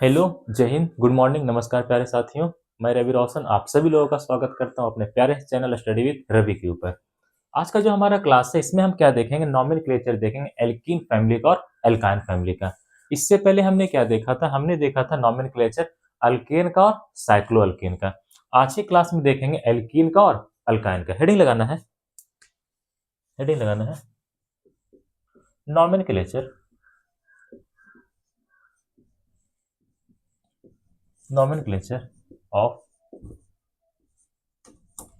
Hello, जय Hind, good morning, नमस्कार प्यारे साथियों। मैं रवि रोशन आप सभी लोगों का स्वागत करता हूं अपने प्यारे चैनल स्टडी विद रवि के ऊपर। आज का जो हमारा क्लास है इसमें हम क्या देखेंगे, नॉमेनक्लेचर देखेंगे एल्कीन फैमिली का और एल्काइन फैमिली का। इससे पहले हमने क्या देखा था, हमने देखा था नॉमेनक्लेचर अल्केन का और साइक्लोअल्केन का। आज की क्लास में देखेंगे एल्कीन का और अल्काइन का। हेडिंग लगाना है, हेडिंग लगाना है nomenclature, nomenclature of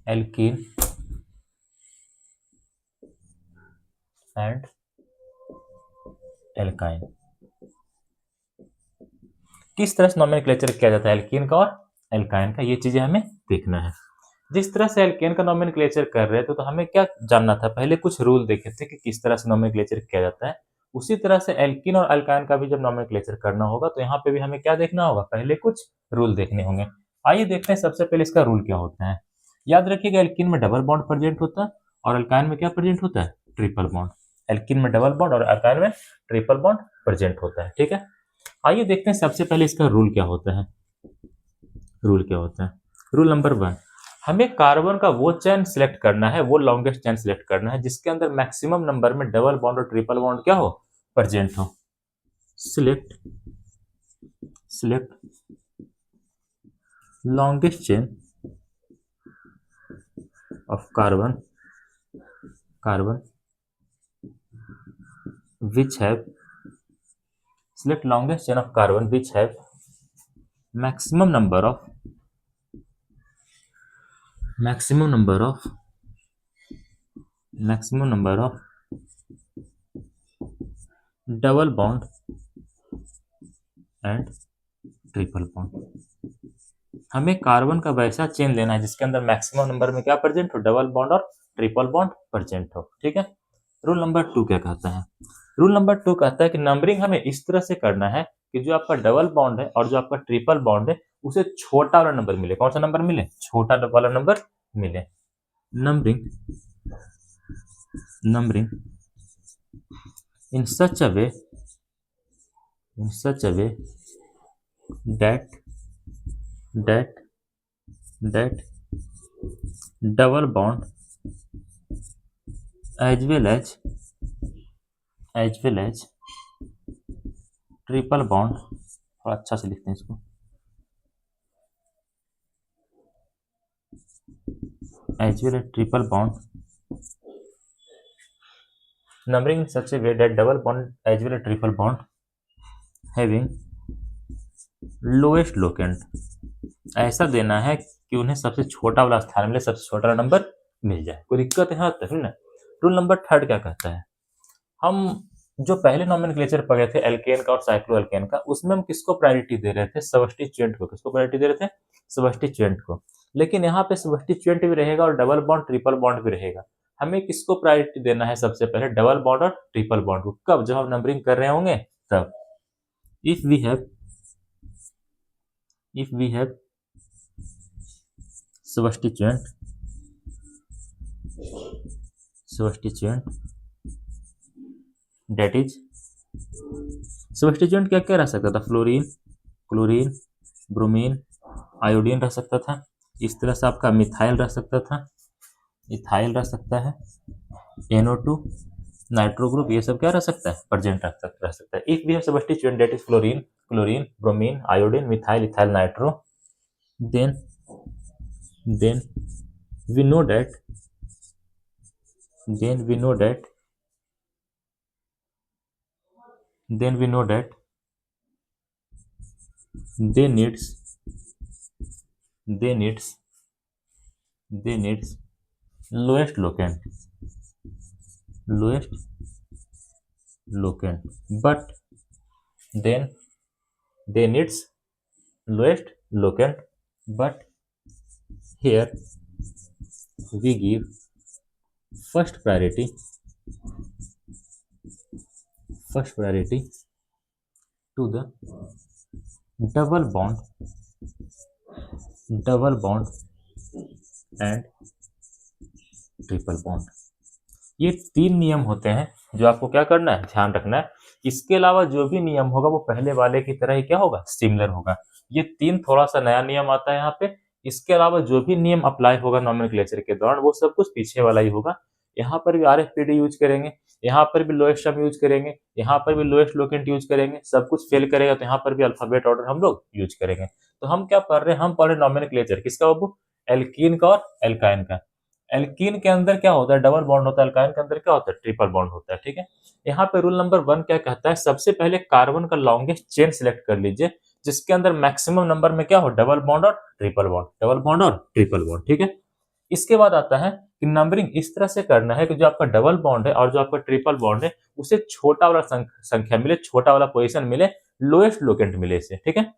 alkene and alkyne. किस तरह से नॉमेनक्लेचर किया जाता है एल्कीन का और एल्काइन का, ये चीजें हमें देखना है। जिस तरह से एल्केन का नॉमेनक्लेचर कर रहे थे तो हमें क्या जानना था, पहले कुछ रूल देखे थे कि किस तरह से नॉमेनक्लेचर किया जाता है। उसी तरह से एल्कीन और अल्काइन का भी जब नॉमेनक्लेचर करना होगा तो यहाँ पे भी हमें क्या देखना होगा, पहले कुछ रूल देखने होंगे। आइए देखते हैं सबसे पहले इसका रूल क्या होता है। याद रखिएगा एल्कीन में डबल बॉन्ड प्रेजेंट होता है और अल्काइन में क्या प्रेजेंट होता है, ट्रिपल बॉन्ड। एल्कीन में डबल बॉन्ड और अल्काइन में ट्रिपल बॉन्ड प्रेजेंट होता है। ठीक है, आइए देखते हैं सबसे पहले इसका रूल क्या होता है। रूल क्या होता है, रूल नंबर 1, हमें कार्बन का वो चेन सिलेक्ट करना है, वो लॉन्गेस्ट चेन सिलेक्ट करना है जिसके अंदर मैक्सिमम नंबर में डबल बॉन्ड और ट्रिपल बॉन्ड क्या हो, प्रेजेंट हो। Select select longest chain of carbon carbon which have select longest chain of carbon which have maximum number of maximum number of maximum number of double bond and triple bond. हमें carbon का वैसा chain लेना है जिसके अंदर maximum number में क्या present हो, डबल बॉन्ड और ट्रिपल बॉन्ड प्रेजेंट हो। ठीक है, रूल नंबर 2 क्या कहता है, रूल नंबर 2 कहता है कि नंबरिंग हमें इस तरह से करना है कि जो आपका डबल बॉन्ड है और जो आपका ट्रिपल बॉन्ड है उसे छोटा वाला नंबर मिले। कौन सा नंबर मिले, छोटा वाला नंबर मिले। Numbering numbering in such a way that that that double bond as well as triple bond, थोड़ा अच्छा से लिखते हैं इसको, as well as triple bond numbering in such a way that double bond as well as triple bond having lowest locant, ऐसा देना है कि उन्हें सबसे छोटा वाला स्थान मिले, सबसे छोटा वाला नंबर मिल जाए। कोई दिक्कत है यहाँ तक ना। रूल नंबर 3 क्या कहता है, हम जो पहले नॉमेनक्लेचर पढ़े थे एल्केन का और साइक्लोअल्केन का, उसमें हम किसको प्रायोरिटी दे रहे थे, सबस्टिट्यूएंट को। किसको प्रायोरिटी दे रहे थे, सबस्टिट्यूएंट को। लेकिन यहाँ पे सबस्टिट्यूएंट भी रहेगा और डबल बॉन्ड ट्रिपल बॉन्ड भी रहेगा। हमें किसको प्रायोरिटी देना है, सबसे पहले डबल बॉन्ड और ट्रिपल बॉन्ड को। कब, जब हम नंबरिंग कर रहे होंगे तब। If we have substituent that is, substituent क्या क्या रह सकता था, फ्लोरीन, क्लोरीन, ब्रोमीन, आयोडीन रह सकता था। इस तरह से आपका मिथाइल रह सकता था, इथाइल रह सकता है, NO2, नाइट्रो ग्रुप, ये सब क्या रह सकता है, प्रेजेंट रह सकता है। If we have substituent that is fluorine, chlorine, bromine, iodine, methyl, ethyl, nitro, then then we know that then we know that then we know that they needs they needs they needs lowest locant, but then they needs lowest locant, but here we give first priority to the double bond and triple bond। ये 3 नियम होते हैं जो आपको क्या करना है, ध्यान रखना है। इसके अलावा जो भी नियम होगा वो पहले वाले की तरह ही क्या होगा, सिमिलर होगा। ये 3 थोड़ा-सा नया नियम आता है यहाँ पे। इसके अलावा जो भी नियम अप्लाई होगा नोमेनक्लेचर के दौरान वो सब कुछ पीछे वाला ही होगा। यहाँ पर भी आरएफपीडी यूज़ करेंगे, यहाँ पर भी लोएस्ट सम यूज़ करेंगे, यहाँ पर भी लोएस्ट लोकेंट यूज़ करेंगे, सब कुछ फेल करेगा तो यहाँ पर भी अल्फाबेट ऑर्डर हम लोग यूज़ करेंगे। तो हम क्या पढ़ रहे हैं, हम पढ़ रहे हैं नोमेनक्लेचर किसका बाबू, एल्कीन का और एल्काइन का। एल्कीन के अंदर क्या होता है, डबल बॉन्ड होता है, अल्काइन के अंदर क्या होता है, ट्रिपल बॉन्ड होता है। ठीक है, यहाँ पे रूल नंबर 1 क्या कहता है, सबसे पहले कार्बन का लॉन्गेस्ट चेन सिलेक्ट कर लीजिए जिसके अंदर मैक्सिमम नंबर में क्या हो, डबल बॉन्ड और ट्रिपल बॉन्ड, डबल बॉन्ड और ट्रिपल बॉन्ड। ठीक है, इसके बाद आता है कि नंबरिंग इस तरह से करना है कि जो आपका डबल बॉन्ड है और जो आपका ट्रिपल बॉन्ड है उसे छोटा वाला संख्या मिले, छोटा वाला पोजीशन मिले, लोएस्ट लोकेंट मिले इसे। ठीक है,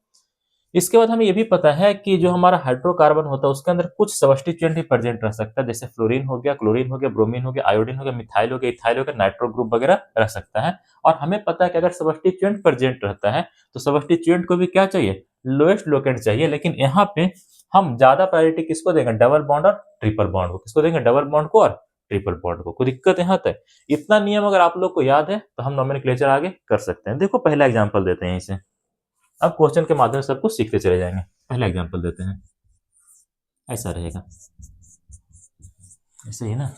इसके बाद हमें ये भी पता है कि जो हमारा हाइड्रोकार्बन होता है उसके अंदर कुछ सब्स्टिट्यूएंट भी प्रेजेंट रह सकता है, जैसे फ्लोरीन हो गया, क्लोरीन हो गया, ब्रोमीन हो गया, आयोडीन हो गया, मिथाइल हो गया, इथाइल हो गया, नाइट्रो ग्रुप वगैरह रह सकता है। और हमें पता है कि अगर सब्स्टिट्यूएंट प्रेजेंट रहता है तो सब्स्टिट्यूएंट को भी क्या चाहिए, लोएस्ट लोकेंट चाहिए। लेकिन यहाँ पे हम ज्यादा प्रायोरिटी किसको देंगे, डबल बॉन्ड और ट्रिपल बॉन्ड को। किसको देंगे, डबल बॉन्ड को और ट्रिपल बॉन्ड को। कोई दिक्कत यहाँ तक, इतना नियम अगर आप लोग को याद है तो हम नोमेनक्लेचर आगे कर सकते हैं। देखो पहला एग्जाम्पल देते हैं इसे, अब क्वेश्चन के माध्यम से सब कुछ सीखते चले जाएंगे। पहला एग्जांपल देते हैं, ऐसा रहेगा, ऐसे ही ना,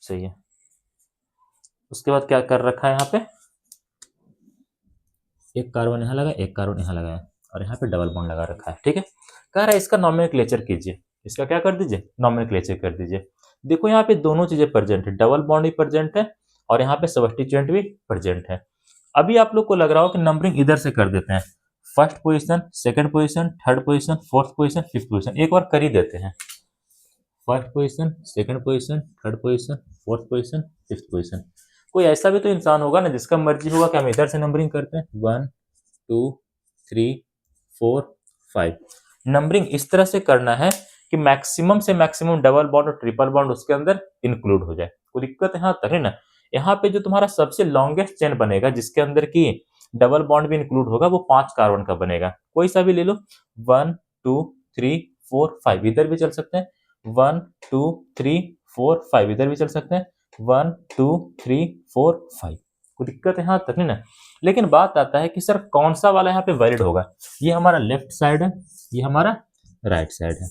सही है। उसके बाद क्या कर रखा है यहाँ पे, एक कार्बन यहाँ लगा, एक कार्बन यहाँ लगाया और यहाँ पे डबल बॉन्ड लगा रखा है। ठीक है, कह रहा है इसका नोमेनक्लेचर कीजिए, इसका क्या कर दीजिए, नोमेनक्लेचर कर दीजिए। देखो यहाँ पे दोनों चीजें प्रेजेंट है, डबल बॉन्ड भी प्रेजेंट है और यहाँ पे सब्स्टिट्यूएंट भी प्रेजेंट है। अभी आप लोग को लग रहा हो कि नंबरिंग इधर से कर देते हैं, first position, second position, third position, fourth position, fifth position, एक बार कर ही देते हैं। First position, second position, third position, fourth position, fifth position. कोई ऐसा भी तो इंसान होगा ना जिसका मर्जी होगा कि हम इधर से नंबरिंग करते हैं, 1 2 3 4 5। नंबरिंग इस तरह से करना है कि मैक्सिमम से मैक्सिमम डबल बॉन्ड और ट्रिपल बॉन्ड उसके अंदर इंक्लूड हो जाए। कोई दिक्कत यहाँ तक है ना। यहाँ पे जो तुम्हारा सबसे लॉन्गेस्ट चेन बनेगा जिसके अंदर की डबल बॉन्ड भी इंक्लूड होगा वो 5 कार्बन का बनेगा, कोई सा भी ले लो, 1 2 3 4 5, इधर भी चल सकते हैं, 1 2 3 4 5, इधर भी चल सकते हैं, 1 2 3 4 5। कोई दिक्कत यहाँ तक नहीं ना। लेकिन बात आता है कि सर कौन सा वाला यहाँ पे वैलिड होगा, ये हमारा लेफ्ट साइड है, ये हमारा राइट साइड है,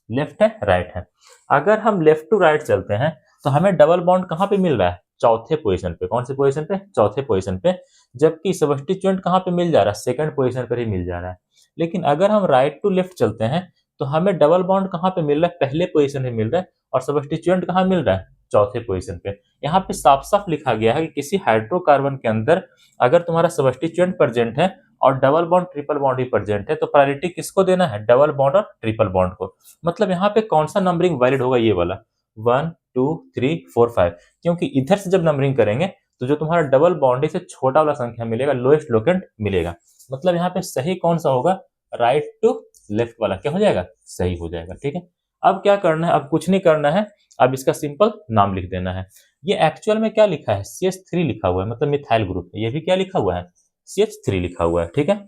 लेफ्ट है राइट है। अगर हम लेफ्ट टू राइट चलते हैं तो हमें डबल बॉन्ड कहाँ पे मिल रहा है, चौथे पोजीशन पे। कौन से पोजीशन पे, चौथे पोजीशन पे। जबकि सब्स्टिट्यूएंट कहाँ पे मिल जा रहा है, सेकंड पोजीशन पर ही मिल जा रहा है। लेकिन अगर हम राइट टू लेफ्ट चलते हैं तो हमें डबल बॉन्ड कहाँ पे मिल रहा है, पहले पोजीशन में मिल रहा है और सब्स्टिट्यूएंट कहाँ मिल रहा है, चौथे पोजीशन पे। यहाँ पे साफ साफ लिखा गया है कि किसी हाइड्रोकार्बन के अंदर अगर तुम्हारा सब्स्टिट्यूएंट प्रेजेंट है और डबल बॉन्ड ट्रिपल बॉन्ड भी प्रेजेंट है तो प्रायोरिटी किसको देना है, डबल बॉन्ड और ट्रिपल बॉन्ड को। मतलब यहाँ पे कौन सा नंबरिंग वैलिड होगा, ये वाला 1 2 3 4 5, क्योंकि इधर से जब नंबरिंग करेंगे तो जो तुम्हारा डबल बॉन्ड है से छोटा वाला संख्या मिलेगा, लोएस्ट लोकेंट मिलेगा। मतलब यहाँ पे सही कौन सा होगा, राइट टू लेफ्ट वाला क्या हो जाएगा, सही हो जाएगा। ठीक है, अब क्या करना है, अब कुछ नहीं करना है, अब इसका सिंपल नाम लिख देना है। ये एक्चुअल में क्या लिखा है, CH3 लिखा हुआ है, मतलब मिथाइल ग्रुप। ये भी क्या लिखा हुआ है, CH3 लिखा हुआ है। ठीक है,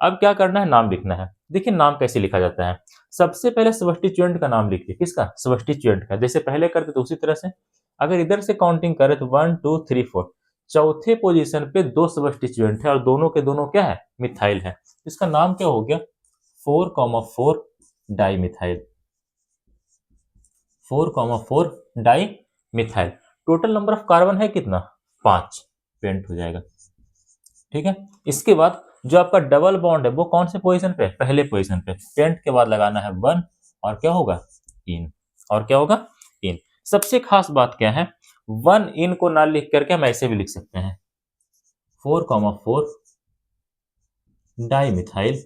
अब क्या करना है, नाम लिखना है। देखिए नाम कैसे लिखा जाता है, सबसे पहले सब्स्टिट्यूएंट का नाम लिखिए, किसका, सब्स्टिट्यूएंट का। जैसे पहले करते तो उसी तरह से, अगर इधर से काउंटिंग करें तो 1 2 3 4, चौथे पोजीशन पे दो सब्स्टिट्यूएंट है और दोनों के दोनों क्या है, मिथाइल है। इसका नाम क्या हो गया, 4,4 di methyl, 4,4 di methyl. Total number of carbon है कितना, 5, पेंट हो जाएगा। ठीक है, इसके बाद जो आपका डबल बॉन्ड है वो कौन से पोजीशन पे, पहले पोजीशन पे। पेंट के बाद लगाना है 1 और क्या होगा, इन, और क्या होगा, इन। सबसे खास बात क्या है, 1 इन को ना लिख करके हम ऐसे भी लिख सकते हैं, 4,4 डाई मिथाइल।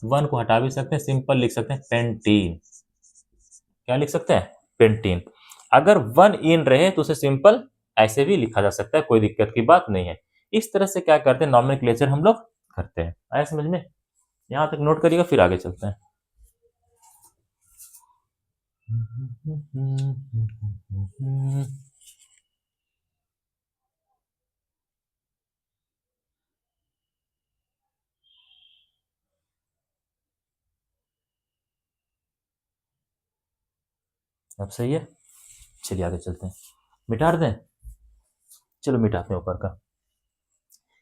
1 को हटा भी सकते हैं, सिंपल लिख सकते हैं पेंटीन। क्या लिख सकते हैं, पेंटीन। अगर 1 इन रहे तो उसे सिंपल ऐसे भी लिखा जा सकता है, कोई दिक्कत की बात नहीं है। इस तरह से क्या करते हैं, नॉमेनक्लेचर हम लोग करते हैं। आया समझ में, यहां तक नोट करिएगा फिर आगे चलते हैं। अब सही है, चलिए आगे चलते हैं, मिटा दें, चलो मिटाते हैं ऊपर का।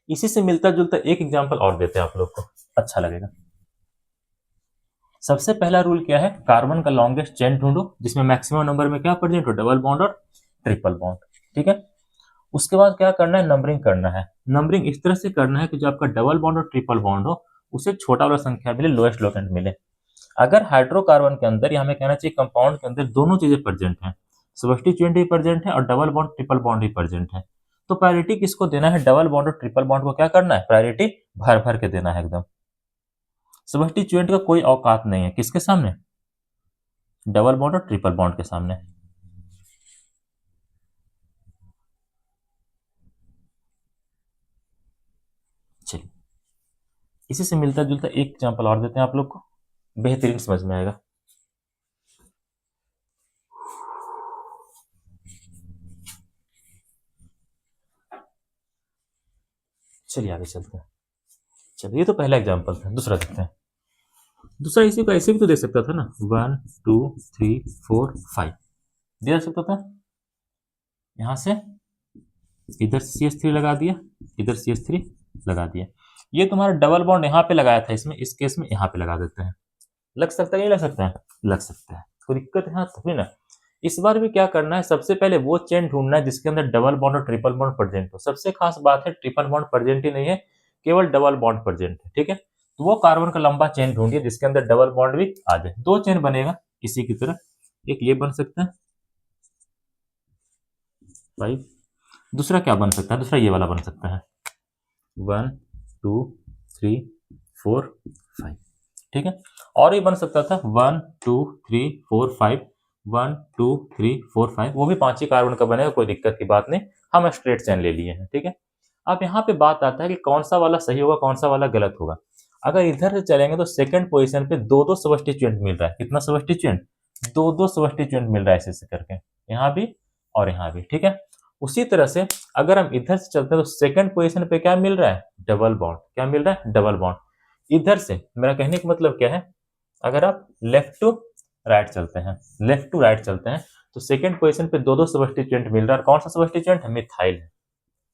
इसी से मिलता जुलता एक एग्जाम्पल और देते हैं आप लोग को, अच्छा लगेगा। सबसे पहला रूल क्या है, कार्बन का लॉन्गेस्ट चेन ढूंढो जिसमें मैक्सिमम नंबर में क्या प्रेजेंट हो, डबल बॉन्ड और ट्रिपल बॉन्ड। ठीक है, उसके बाद क्या करना है, नंबरिंग करना है। नंबरिंग इस तरह से करना है कि जो आपका डबल बॉन्ड और ट्रिपल बॉन्ड हो उसे छोटा वाला संख्या मिले, लोएस्ट लोकेंट मिले। अगर हाइड्रोकार्बन के अंदर, या हमें कहना चाहिए कंपाउंड के अंदर, दोनों चीजें प्रेजेंट हैं, सब्स्टिट्यूएंट भी प्रेजेंट है और डबल बॉन्ड ट्रिपल बॉन्ड भी प्रेजेंट है, तो प्रायोरिटी किसको देना है, डबल बॉन्ड और ट्रिपल बॉन्ड को क्या करना है, प्रायोरिटी भर भर के देना है एकदम। सब्स्टिट्यूएंट का कोई औकात नहीं है किसके सामने, डबल बॉन्ड और ट्रिपल बॉन्ड के सामने। चलिए इसी से मिलता जुलता एक एग्जाम्पल और देते हैं आप लोग को, बेहतरीन समझ में आएगा। चलिए आगे चलते हैं। चलिए ये तो पहला एग्जाम्पल था, दूसरा देखते हैं। दूसरा इसी को ऐसे भी तो दे सकता था ना, 1 2 3 4 5 दे सकता था। यहां से इधर CH3 लगा दिया, इधर CH3 लगा दिया। ये तुम्हारा डबल बॉन्ड यहाँ पे लगाया था, इसमें इस केस में यहाँ पे लगा देते हैं। लग सकता है, नहीं लग सकता है, लग सकता है, कोई दिक्कत है तभी ना। इस बार भी क्या करना है, सबसे पहले वो चेन ढूंढना है जिसके अंदर डबल बॉन्ड और ट्रिपल बॉन्ड प्रेजेंट हो। सबसे खास बात है ट्रिपल बॉन्ड प्रेजेंट ही नहीं है, केवल डबल बॉन्ड प्रेजेंट है। ठीक है, तो वो कार्बन का लंबा चेन ढूंढिए जिसके अंदर डबल बॉन्ड भी आ जाए। दो चेन बनेगा इसी की तरह, एक ये बन सकता है 5, दूसरा क्या बन सकता है, दूसरा ये वाला बन सकता है 1 2 3 4 5। ठीक है, और ये बन सकता था 1 2 3 4 5, 1 2 3 4 5, वो भी 5 ही कार्बन का बनेगा, कोई दिक्कत की बात नहीं, हम स्ट्रेट चेन ले लिए हैं। ठीक है, अब यहाँ पे बात आता है कि कौन सा वाला सही होगा, कौन सा वाला गलत होगा। अगर इधर से चलेंगे तो सेकंड पोजीशन पे दो दो सब्स्टिट्यूएंट मिल रहा है, कितना सब्स्टिट्यूएंट, दो दो सब्स्टिट्यूएंट मिल रहा है ऐसे करके, यहाँ भी और यहाँ भी। ठीक है, उसी तरह से अगर हम इधर से चलते हैं तो सेकंड पोजीशन पे क्या मिल रहा है, डबल बॉन्ड। क्या मिल रहा है, डबल बॉन्ड। इधर से मेरा कहने का मतलब क्या है, अगर आप लेफ्ट टू राइट चलते हैं, लेफ्ट टू राइट चलते हैं, तो सेकंड पोजीशन पे दो दो सब्स्टिट्यूएंट मिल रहा है। कौन सा सब्स्टिट्यूएंट है, मिथाइल है।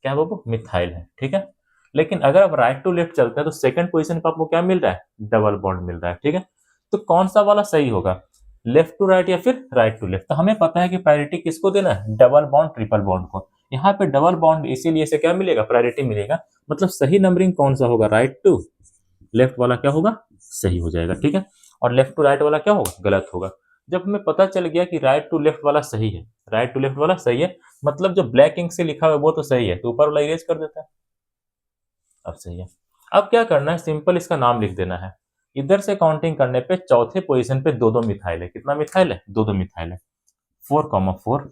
क्या बाबू, मिथाइल है। ठीक है, लेकिन अगर आप राइट टू लेफ्ट चलते हैं तो सेकंड पोजीशन पे आपको क्या मिल रहा है, डबल बॉन्ड मिल रहा है। ठीक है, तो कौन सा वाला सही होगा, लेफ्ट टू राइट या फिर राइट टू लेफ्ट। तो हमें पता है कि प्रायोरिटी किसको देना है, डबल बॉन्ड ट्रिपल बॉन्ड को। यहाँ पे डबल बॉन्ड, इसीलिए इसे क्या मिलेगा, प्रायोरिटी मिलेगा। मतलब सही नंबरिंग कौन सा होगा, राइट टू लेफ्ट वाला क्या होगा, सही हो जाएगा। ठीक है, और लेफ्ट टू राइट वाला क्या होगा, गलत होगा। जब हमें पता चल गया कि राइट टू लेफ्ट वाला सही है, राइट टू लेफ्ट वाला सही है, मतलब जो ब्लैक इंक से लिखा हुआ है वो तो सही है, तो ऊपर वाला इरेज कर देता है, अब सही है। अब क्या करना है, सिंपल इसका नाम लिख देना है। इधर से काउंटिंग करने पे चौथे पोजीशन पे दो दो मिथाइल है। कितना मिथाइल है, दो दो मिथाइल है। 4,4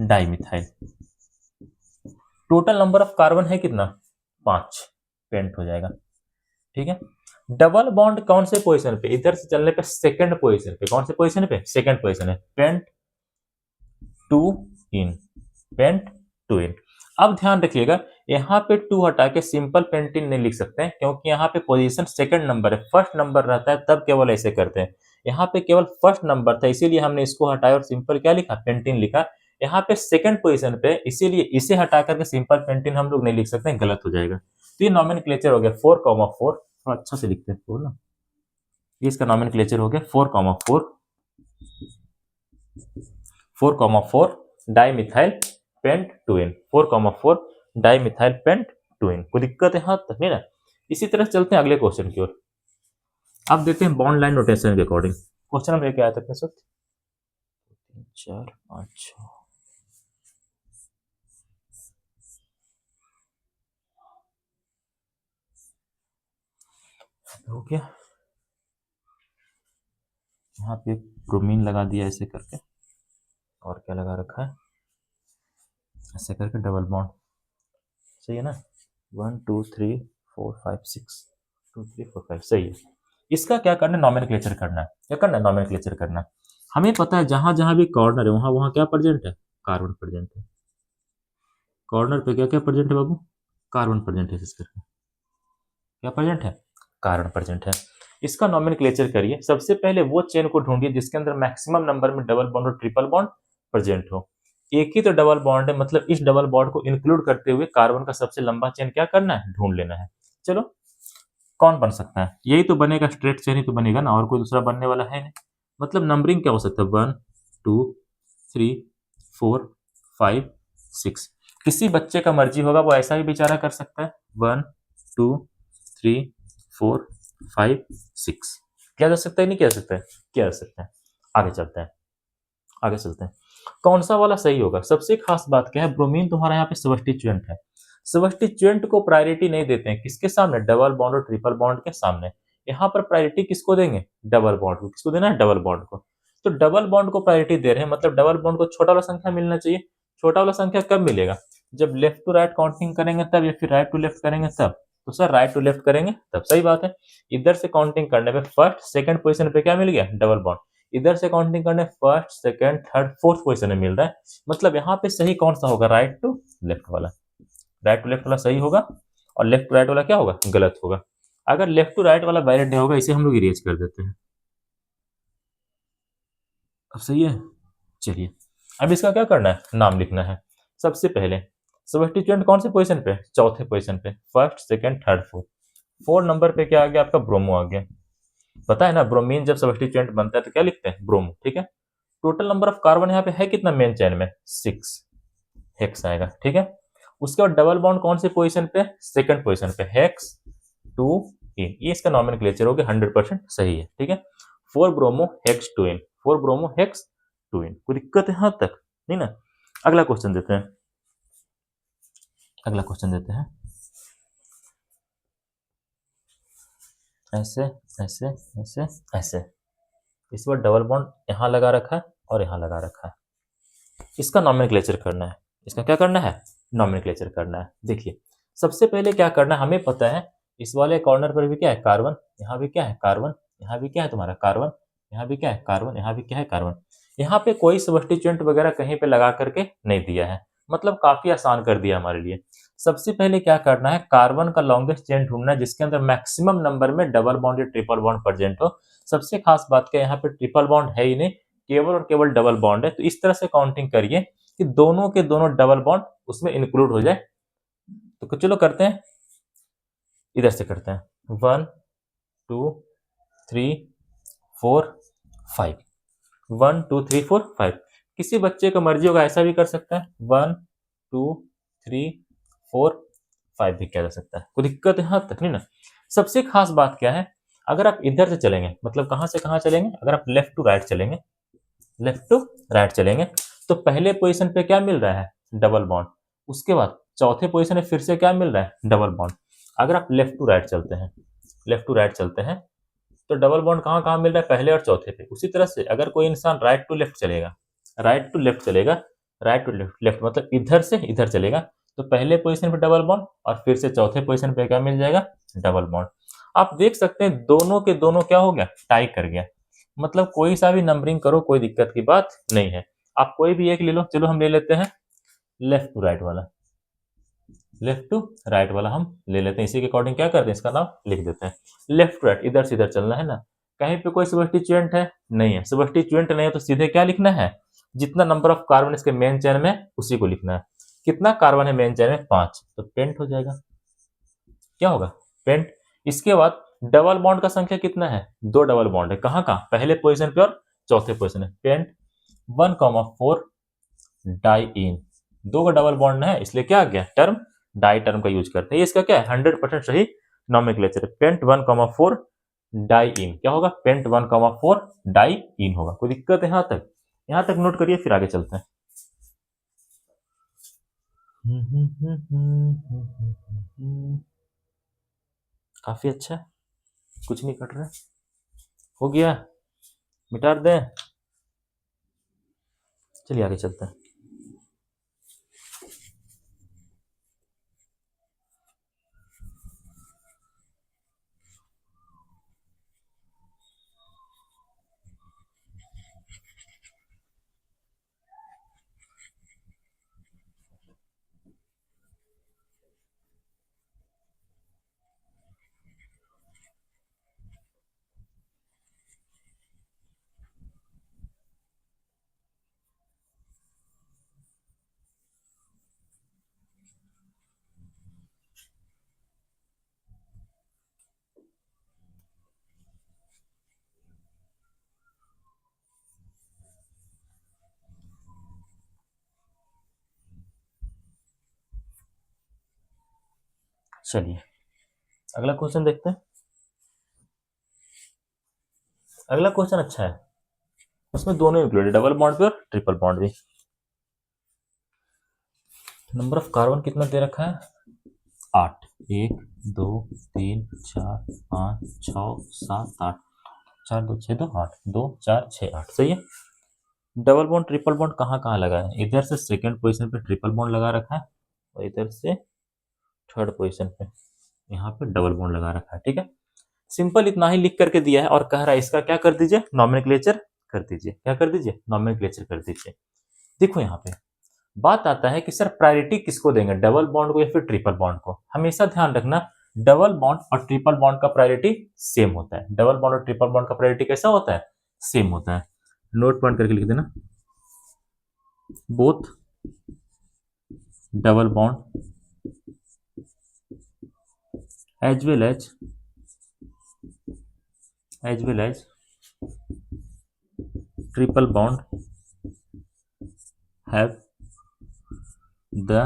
di methyl. Total number of carbon है कितना, 5, पेंट हो जाएगा। ठीक है, डबल बॉन्ड कौन से पोजीशन पे, इधर से चलने पे सेकंड पोजीशन पे, कौन से पोजीशन पे, सेकंड पोजीशन है, pent two ene, pent two ene. अब ध्यान रखिएगा, यहाँ पे 2 हटा के सिंपल पेंटिन नहीं लिख सकते हैं, क्योंकि यहाँ पे पोजीशन सेकंड नंबर है, फर्स्ट नंबर रहता है तब केवल ऐसे करते हैं। यहाँ पे केवल फर्स्ट नंबर था, इसीलिए हमने इसको हटाया और सिंपल क्या लिखा, पेंटिन लिखा। यहाँ पे सेकंड पोजीशन पे, इसीलिए इसे हटा करके सिंपल पेंटिन हम लोग नहीं लिख सकते हैं, गलत हो जाएगा। तो ये नॉमेनक्लेचर हो गया 4,4, थोड़ा अच्छा से लिखते हैं 4 ना, ये इसका नॉमेनक्लेचर हो गया 4,4, 4,4 dimethyl pent two ene, 4,4 dimethyl pent two ene. कोई दिक्कत है यहाँ तक नहीं ना। इसी तरह चलते हैं अगले क्वेश्चन की ओर। अब देखते हैं बॉन्ड लाइन नोटेशन के अकॉर्डिंग। क्वेश्चन नंबर क्या आया था अपने साथ, 3 4 5 6 हो गया। यहाँ पे ब्रोमीन लगा दिया ऐसे करके, और क्या लगा रखा है, ऐसे करके डबल बॉन्ड, सही है ना। 1 2 3 4 5 6, 2 3 4 5, सही है। इसका क्या करना है, नॉमेनक्लेचर करना है। क्या करना है, नॉमेनक्लेचर करना है। हमें पता है जहां जहां भी कॉर्नर है वहां वहां क्या प्रेजेंट है, कार्बन प्रेजेंट है। कॉर्नर पे क्या क्या प्रेजेंट है बाबू, कार्बन प्रेजेंट है। इस करके क्या प्रेजेंट है, कार्बन प्रेजेंट है। इसका नॉमेनक्लेचर करिए। सबसे पहले वो चेन को ढूंढिए जिसके अंदर मैक्सिमम नंबर में डबल बॉन्ड और ट्रिपल बॉन्ड प्रेजेंट हो। एक ही तो डबल बॉन्ड है, मतलब इस डबल बॉन्ड को इंक्लूड करते हुए कार्बन का सबसे लंबा चेन क्या करना है, ढूंढ लेना है। चलो, कौन बन सकता है, यही तो बनेगा, स्ट्रेट चेन ही तो बनेगा ना, और कोई दूसरा बनने वाला है नहीं। मतलब नंबरिंग क्या हो सकता है, 1 2 3 4 5 6। किसी बच्चे का मर्जी होगा वो ऐसा ही बेचारा कर सकता है, 1 2 3 4 5 6। किया जा सकता है, नहीं किया जा सकता है, किया जा सकता है। आगे चलते हैं, आगे चलते हैं। कौन सा वाला सही होगा, सबसे खास बात क्या है, ब्रोमीन तुम्हारा यहाँ पे सब्स्टिट्यूएंट है। सब्स्टिट्यूएंट को प्रायोरिटी नहीं देते हैं, किसके सामने, डबल बॉन्ड और ट्रिपल बॉन्ड के सामने। यहाँ पर प्रायोरिटी किसको देंगे, डबल बॉन्ड को। किसको देना है, डबल बॉन्ड को। तो डबल बॉन्ड को प्रायोरिटी दे रहे हैं, मतलब डबल बॉन्ड को छोटा वाला संख्या मिलना चाहिए। छोटा वाला संख्या कब मिलेगा, जब लेफ्ट टू राइट काउंटिंग करेंगे तब, या फिर राइट टू लेफ्ट करेंगे तब। तो सर राइट टू लेफ्ट करेंगे तब, सही बात है। इधर से काउंटिंग करने पे फर्स्ट सेकंड पोजीशन पे क्या मिल गया, डबल बॉन्ड। इधर से काउंटिंग करने first second third fourth position में मिल रहा है। मतलब यहाँ पे सही कौन सा होगा, राइट टू लेफ्ट वाला। राइट टू लेफ्ट वाला सही होगा, और लेफ्ट टू राइट वाला क्या होगा, गलत होगा। अगर लेफ्ट टू राइट वाला वैलिड नहीं होगा, इसे हम लोग इरेज कर देते हैं। अब सही है, चलिए अब इसका क्या करना है, नाम लिखना है। सबसे पहले सब्स्टिट्यूएंट कौन से पोजीशन पे, चौथे पोजीशन पे, first second third fourth. 4 number पे क्या आ गया आपका, ब्रोमो आ गया। पता है ना, ब्रोमीन जब सब्स्टिट्यूएंट बनता है तो क्या लिखते हैं, ब्रोमो, ठीक है। टोटल नंबर ऑफ कार्बन यहाँ पे है कितना मेन चेन में, 6 हेक्स आएगा, ठीक है। उसके बाद डबल बॉन्ड कौन से पोजीशन पे, सेकंड पोजीशन पे, हेक्स 2 इन। ये इसका नॉमेनक्लेचर हो गया, 100% सही है, ठीक है। 4 ब्रोमो हेक्स 2 इन, 4 ब्रोमो हेक्स 2 इन। कोई दिक्कत है यहाँ तक, नहीं ना। अगला क्वेश्चन देते हैं, अगला क्वेश्चन देते हैं। ऐसे ऐसे ऐसे ऐसे, इस बार डबल बॉन्ड यहाँ लगा रखा है और यहाँ लगा रखा है। इसका नॉमेनक्लेचर करना है, इसका क्या करना है, नॉमेनक्लेचर करना है। देखिए सबसे पहले क्या करना है, हमें पता है इस वाले कॉर्नर पर भी क्या है, कार्बन, यहाँ भी क्या है, कार्बन, यहाँ भी क्या है तुम्हारा, कार्बन, यहाँ भी क्या है, कार्बन, यहाँ भी क्या है, कार्बन। यहाँ पे कोई सब्स्टिट्यूएंट वगैरह कहीं पे लगा करके नहीं दिया है, मतलब काफी आसान कर दिया हमारे लिए। सबसे पहले क्या करना है, कार्बन का लॉन्गेस्ट चेन ढूंढना है जिसके अंदर मैक्सिमम नंबर में डबल बॉन्ड या ट्रिपल बॉन्ड प्रेजेंट हो। सबसे खास बात क्या है, यहाँ पे ट्रिपल बॉन्ड है ही नहीं, केवल और केवल डबल बॉन्ड है। तो इस तरह से काउंटिंग करिए कि दोनों के दोनों डबल बॉन्ड उसमें इंक्लूड हो जाए। तो चलो करते हैं, इधर से करते हैं, 1 2 3 4 5, 1 2 3 4 5। किसी बच्चे का मर्जी होगा ऐसा भी कर सकता है, 1 2 3 4 5 भी किया जा सकता है, कोई दिक्कत यहाँ तक नहीं ना। सबसे खास बात क्या है, अगर आप इधर से चलेंगे, मतलब कहां से कहां चलेंगे, अगर आप लेफ्ट टू राइट चलेंगे, लेफ्ट टू राइट चलेंगे, तो पहले पोजीशन पे क्या मिल रहा है, डबल बॉन्ड। उसके बाद चौथे पोजीशन में फिर से क्या मिल रहा है, डबल बॉन्ड। अगर आप लेफ्ट टू राइट चलते हैं, लेफ्ट टू राइट चलते हैं, तो डबल बॉन्ड कहाँ कहाँ मिल रहा है, पहले और चौथे पे। उसी तरह से अगर कोई इंसान राइट टू लेफ्ट चलेगा, राइट टू लेफ्ट चलेगा, राइट टू लेफ्ट, लेफ्ट मतलब इधर से इधर चलेगा, तो पहले पोजीशन पे डबल बॉन्ड और फिर से चौथे पोजीशन पे क्या मिल जाएगा, डबल बॉन्ड। आप देख सकते हैं दोनों के दोनों क्या हो गया, टाई कर गया। मतलब कोई सा भी नंबरिंग करो, कोई दिक्कत की बात नहीं है। आप कोई भी एक ले लो, चलो हम ले लेते हैं लेफ्ट टू राइट वाला, लेफ्ट टू राइट वाला हम ले लेते हैं। इसी के अकॉर्डिंग क्या करते हैं, इसका नाम लिख देते हैं। लेफ्ट टू राइट, इधर से इधर चलना है ना। कहीं पे कोई सब्स्टिट्यूएंट है, नहीं है। सब्स्टिट्यूएंट नहीं है तो सीधे क्या लिखना है, जितना नंबर ऑफ कार्बन इसके मेन चेन में उसी को लिखना है। कितना कार्बन है मेन चेन में, 5, तो पेंट हो जाएगा। क्या होगा, पेंट। इसके बाद डबल बॉन्ड का संख्या कितना है, 2 डबल बॉन्ड है। कहाँ कहाँ, पहले पोजीशन पे और चौथे पोजीशन है। पेंट 1,4 डाई इन, 2 का डबल बॉन्ड है, इसलिए क्या आ गया, टर्म डाई टर्म का यूज करते हैं। इसका क्या है, 100% सही नॉमेनक्लेचर है। पेंट 1,4 डाई इन क्या होगा, पेंट 1,4 डाई इन होगा। कोई दिक्कत है यहाँ तक, यहाँ तक नोट करिए, फिर आगे चलते हैं। काफी अच्छा, कुछ नहीं कट रहा, हो गया, मिटा दें। चलिए आगे चलते हैं। चलिए अगला क्वेश्चन देखते हैं। अगला क्वेश्चन अच्छा है, उसमें दोनों इंक्लूडेड, डबल बॉन्ड भी और ट्रिपल बॉन्ड भी। नंबर ऑफ कार्बन कितना दे रखा है? 8। 1 2 3 4 5 6 7 8। 4 2 6 2 8, 2 4 6 8, सही है। डबल बॉन्ड ट्रिपल बॉन्ड कहाँ कहाँ लगा है? इधर से सेकंड पोजीशन पे ट्रिपल बॉन्ड लगा रखा है और इधर से थर्ड पोजीशन पे यहाँ पे डबल बॉन्ड लगा रखा है, ठीक है। सिंपल इतना ही लिख करके दिया है और कह रहा है इसका क्या कर दीजिए, नॉमेनक्लेचर कर दीजिए। क्या कर दीजिए? नॉमेनक्लेचर कर दीजिए। देखो यहाँ पे बात आता है कि सर प्रायोरिटी किसको देंगे, डबल बॉन्ड को या फिर ट्रिपल बॉन्ड को? हमेशा ध्यान रखना डबल बॉन्ड और ट्रिपल बॉन्ड का प्रायोरिटी सेम होता है। डबल बॉन्ड और ट्रिपल बॉन्ड का प्रायोरिटी कैसा होता है? सेम होता है। नोट पॉइंट करके लिख देना, both double bond as well as triple bond have the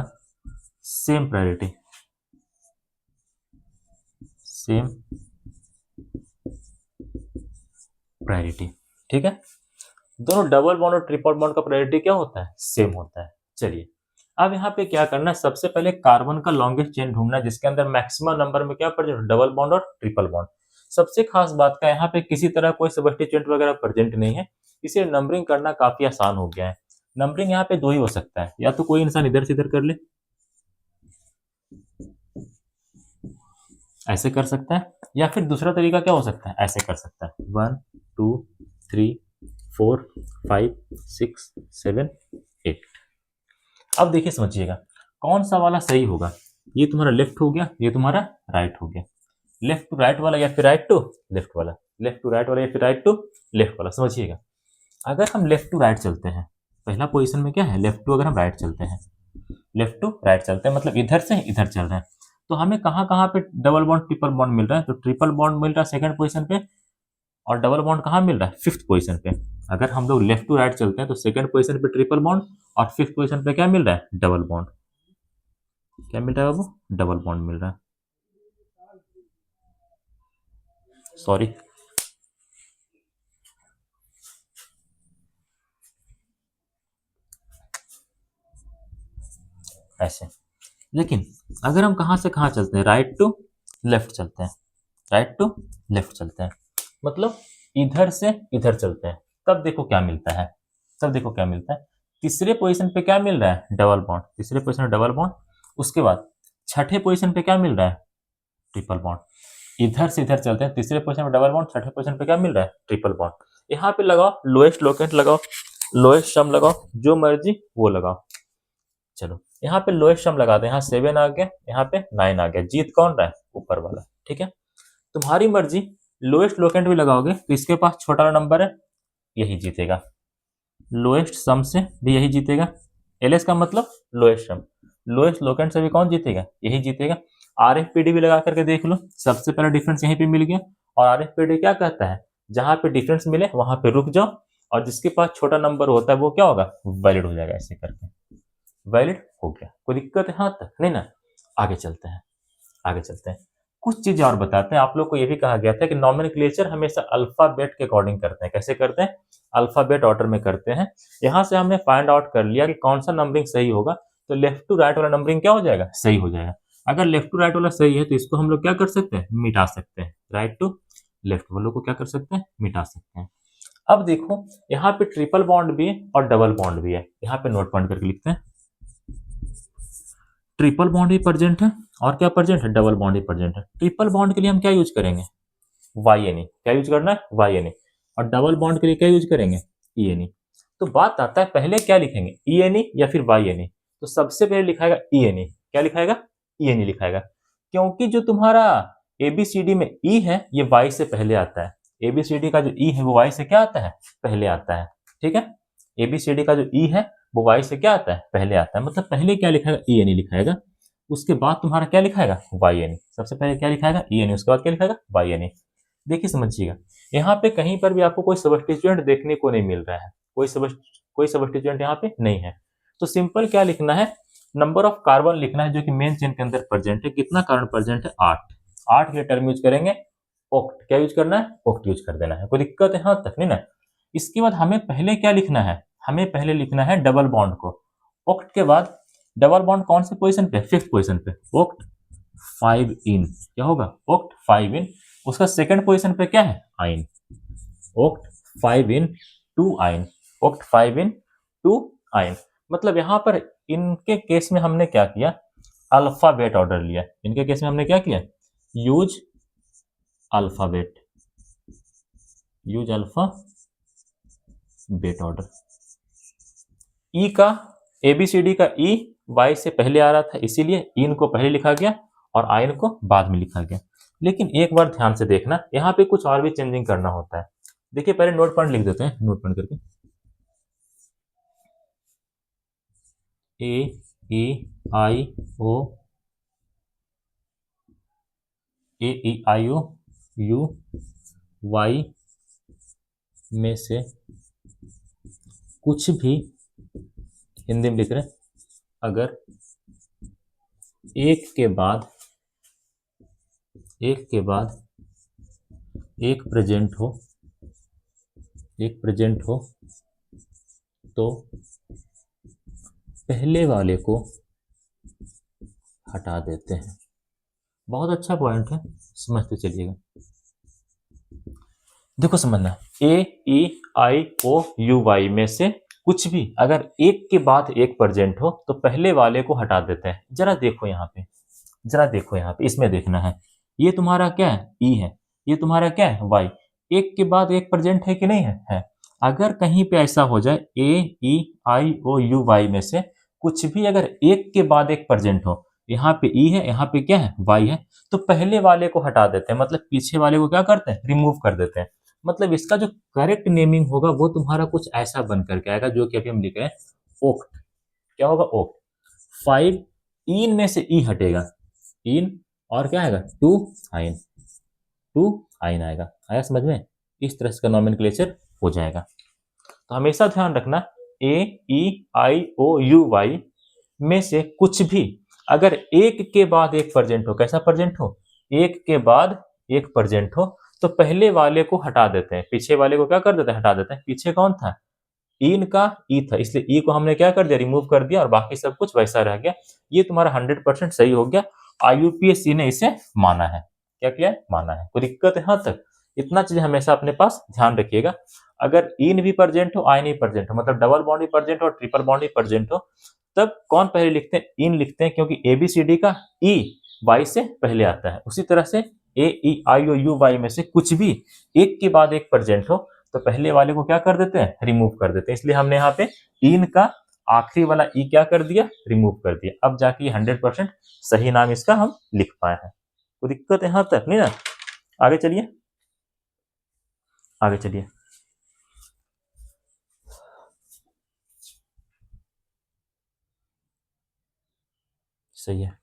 same priority, ठीक है। दोनों डबल बॉन्ड और ट्रिपल बॉन्ड का प्रायोरिटी क्या होता है? सेम होता है। चलिए अब यहाँ पे क्या करना है, सबसे पहले कार्बन का लॉन्गेस्ट चेन ढूंढना है जिसके अंदर मैक्सिमम नंबर में क्या प्रेजेंट, डबल बॉन्ड और ट्रिपल बॉन्ड। सबसे खास बात का यहाँ पे किसी तरह कोई सब्स्टिट्यूएंट वगैरह प्रेजेंट नहीं है, इसलिए नंबरिंग करना काफी आसान हो गया है। नंबरिंग यहाँ पे दो ही हो सकता है, या तो कोई इंसान इधर से इधर कर ले, ऐसे कर सकता है, या फिर दूसरा तरीका क्या हो सकता है, ऐसे कर सकता है 1 2 3 4 5 6 7 8। अब देखिए समझिएगा कौन सा वाला सही होगा। ये तुम्हारा लेफ्ट हो गया, ये तुम्हारा राइट हो गया। लेफ्ट टू राइट वाला या फिर राइट टू लेफ्ट वाला, लेफ्ट टू राइट वाला या फिर राइट टू लेफ्ट वाला। समझिएगा अगर हम लेफ्ट टू राइट चलते हैं, पहला पोजीशन में क्या है, लेफ्ट टू, अगर हम राइट चलते हैं, लेफ्ट टू राइट चलते हैं मतलब इधर से इधर चल रहे हैं, तो हमें कहाँ कहाँ पे डबल बॉन्ड ट्रिपल बॉन्ड मिल रहा है? तो ट्रिपल बॉन्ड मिल रहा है सेकंड पोजीशन पे और डबल बॉन्ड कहाँ मिल रहा है? फिफ्थ पोजीशन पे। अगर हम लोग लेफ्ट टू राइट चलते हैं तो सेकंड पोजीशन पे ट्रिपल बॉन्ड और फिफ्थ पोजीशन पे क्या मिल रहा है? Double bond. क्या मिल रहा है बाबू? डबल बॉन्ड मिल रहा है। सॉरी, ऐसे। लेकिन अगर हम कहाँ से कहाँ चलते हैं, राइट टू लेफ्ट चलते हैं, राइट टू लेफ्ट चलते हैं, मतलब इधर से इधर चलते हैं, तब देखो क्या मिलता है, तब देखो क्या मिलता है। तीसरे पोजीशन पे क्या मिल रहा है? Double bond. तीसरे पोजीशन पे डबल बॉन्ड, उसके बाद छठे पोजीशन पे क्या मिल रहा है? Triple bond. इधर से इधर चलते हैं, तीसरे पोजीशन पे डबल बॉन्ड, छठे पोजीशन पे क्या मिल रहा है? Triple bond. यहाँ पे लगाओ लोएस्ट लोकेंट लगाओ, लोएस्ट सम लगाओ, जो मर्जी वो लगाओ। चलो यहाँ पे लोएस्ट सम लगाते हैं, यहाँ 7 आ गया, यहाँ पे 9 आ गया, जीत कौन रहा है? ऊपर वाला, ठीक है। तुम्हारी मर्जी, लोएस्ट लोकेंट भी लगाओगे तो इसके पास छोटा वाला नंबर है, यही जीतेगा। लोएस्ट सम से भी यही जीतेगा, एलएस का मतलब लोएस्ट सम, लोएस्ट लोकेंट से भी कौन जीतेगा? यही जीतेगा। आरएफपीडी भी लगा करके देख लो, सबसे पहला डिफरेंस यहीं पे मिल गया। और आरएफपीडी क्या कहता है, जहां पे डिफरेंस मिले वहां पे रुक जाओ, और जिसके पास छोटा नंबर होता है वो क्या होगा? वैलिड हो जाएगा। ऐसे करके वैलिड हो गया। कोई दिक्कत है? हाँ तक नहीं ना। आगे चलते हैं, आगे चलते हैं, कुछ चीजें और बताते हैं। आप लोग को यह भी कहा गया था कि नॉमेनक्लेचर हमेशा अल्फाबेट के अकॉर्डिंग करते हैं। कैसे करते हैं? अल्फाबेट ऑर्डर में करते हैं। यहां से हमने फाइंड आउट कर लिया कि कौन सा नंबरिंग सही होगा, तो लेफ्ट टू राइट वाला नंबरिंग क्या हो जाएगा? सही हो जाएगा। अगर लेफ्ट टू राइट वाला सही है तो इसको हम लोग क्या कर सकते हैं? मिटा सकते हैं। राइट टू लेफ्ट वालों को क्या कर सकते हैं? मिटा सकते हैं। अब देखो यहाँ पे ट्रिपल बॉन्ड भी है और डबल बॉन्ड भी है, यहाँ पे नोट पॉइंट करके लिखते हैं। ट्रिपल बॉन्ड भी प्रेजेंट है और क्या प्रेजेंट है? डबल बॉन्ड भी प्रेजेंट है। ट्रिपल बॉन्ड के लिए हम क्या यूज करेंगे? YNE। क्या यूज करना है? YNE। और डबल बॉन्ड के लिए क्या यूज करेंगे? ENE। तो बात आता है पहले क्या लिखेंगे, ENE या फिर YNE? तो सबसे पहले लिखाएगा ENE। क्या लिखाएगा? ENE लिखाएगा, क्योंकि जो तुम्हारा ABCD में E है ये Y से पहले आता है। ABCD का जो E है वो Y से क्या आता है? पहले आता है, ठीक है। ABCD का जो E है वो Y से क्या आता है? पहले आता है। मतलब पहले क्या लिखाएगा? ENE लिखाएगा, उसके बाद तुम्हारा क्या लिखाएगा? YNE। सबसे पहले क्या लिखाएगा? ENE, उसके बाद क्या लिखाएगा? YNE। देखिए समझिएगा, यहाँ पे कहीं पर भी आपको कोई सब्स्टिट्यूएंट देखने को नहीं मिल रहा है, कोई सब्स्टिट्यूएंट यहाँ पे नहीं है। तो सिंपल क्या लिखना है, नंबर ऑफ कार्बन लिखना है जो कि मेन चेन के अंदर प्रेजेंट है। कितना कार्बन प्रेजेंट है? 8। 8 के लिए टर्म यूज करेंगे ओक्ट। क्या यूज करना है? ओक्ट यूज कर देना है। कोई दिक्कत है यहाँ तक? नहीं ना। इसके बाद हमें पहले क्या लिखना है? हमें पहले लिखना है डबल बॉन्ड को। ओक्ट के बाद डबल बॉन्ड कौन से पोजीशन पे? 5th पोजीशन पे। ओक्ट 5 इन। क्या होगा? ओक्ट 5 इन। उसका सेकंड पोजीशन पे क्या है? आइन। ओक्ट 5 इन 2 आइन। ओक्ट 5 इन 2 आइन। मतलब यहां पर इनके केस में हमने क्या किया? अल्फाबेट ऑर्डर लिया। इनके केस में हमने क्या किया? Use alphabet. Use alphabet order. ई का एबीसीडी का ई वाई से पहले आ रहा था, इसीलिए इन को पहले लिखा गया और आइन को बाद में लिखा गया। लेकिन एक बार ध्यान से देखना, यहाँ पे कुछ और भी चेंजिंग करना होता है। देखिए पहले नोट पॉइंट लिख देते हैं, नोट पॉइंट करके। ए ई आई ओ, ए ई आई ओ यू वाई में से कुछ भी, हिंदी में लिख रहे हैं, अगर एक के बाद एक प्रेजेंट हो तो पहले वाले को हटा देते हैं। बहुत अच्छा पॉइंट है, समझते चलिएगा। देखो समझना, ए ई आई ओ यू वाई में से कुछ भी अगर एक के बाद एक प्रेजेंट हो तो पहले वाले को हटा देते हैं। जरा देखो यहाँ पे, इसमें देखना है। ये तुम्हारा क्या है? ई है। ये तुम्हारा क्या है? वाई। एक के बाद एक प्रेजेंट है कि नहीं है? है। अगर कहीं पे ऐसा हो जाए ए ई आई ओ यू वाई में से कुछ भी अगर एक के बाद एक प्रेजेंट हो, यहाँ पे ई है, यहाँ पे क्या है? वाई है, तो पहले वाले को हटा देते हैं। मतलब पीछे वाले को क्या करते हैं? रिमूव कर देते हैं। मतलब इसका जो करेक्ट नेमिंग होगा वो तुम्हारा कुछ ऐसा बन करके आएगा, जो कि अभी हम लिख रहे हैं ओक्ट। क्या होगा? ओक्ट। 5 इन में से ई हटेगा, इन, और क्या आएगा? 2 आइन। 2 आइन आएगा समझ में? इस तरह से नॉमेनक्लेचर हो जाएगा। तो हमेशा ध्यान रखना, ए ई आई ओ यू वाई में से कुछ भी अगर एक के बाद एक प्रेजेंट हो, कैसा प्रेजेंट हो? एक के बाद एक प्रेजेंट हो, तो पहले वाले को हटा देते हैं, पीछे वाले को क्या कर देते हैं? हटा देते हैं। पीछे कौन था? इन का ई था, इसलिए ई को हमने क्या कर दिया? रिमूव कर दिया, और बाकी सब कुछ वैसा रह गया। ये तुम्हारा 100% सही हो गया। आईयूपीएससी ने इसे माना है। क्या किया? माना है। कोई दिक्कत है यहाँ तक? इतना चीज हमेशा अपने पास ध्यान रखिएगा। अगर इन भी प्रेजेंट हो, आइन भी प्रेजेंट हो, मतलब डबल बॉन्ड भी प्रेजेंट हो, ट्रिपल बॉन्ड भी प्रेजेंट हो, तब कौन पहले लिखते हैं? इन लिखते हैं, क्योंकि एबीसीडी का ई वाई से पहले आता है। उसी तरह से ए ई आई ओ यू वाई में से कुछ भी एक के बाद एक प्रेजेंट हो तो पहले वाले को क्या कर देते हैं? रिमूव कर देते हैं। इसलिए हमने यहाँ पे इन का आखिरी वाला ई क्या कर दिया? रिमूव कर दिया। अब जाके 100% सही नाम इसका हम लिख पाए हैं। कोई दिक्कत यहाँ तक नहीं ना? आगे चलिए, आगे चलिए। सही है,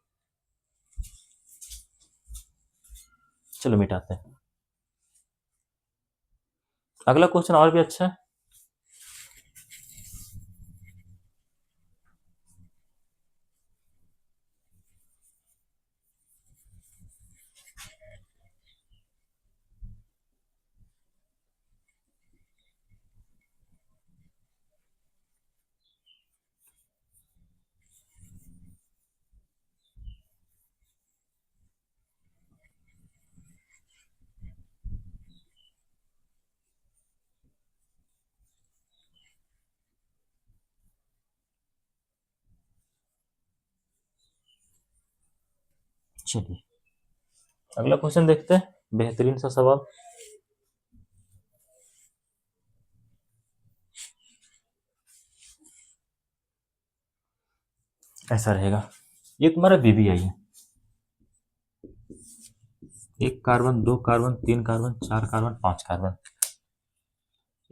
चलो मिटाते हैं। अगला क्वेश्चन और भी अच्छा है। चलिए अगला क्वेश्चन देखते हैं, बेहतरीन सा सवाल। ऐसा रहेगा, ये तुम्हारा बीबीआई है। 1 carbon, 2 carbon, 3 carbon, 4 carbon, 5 carbon.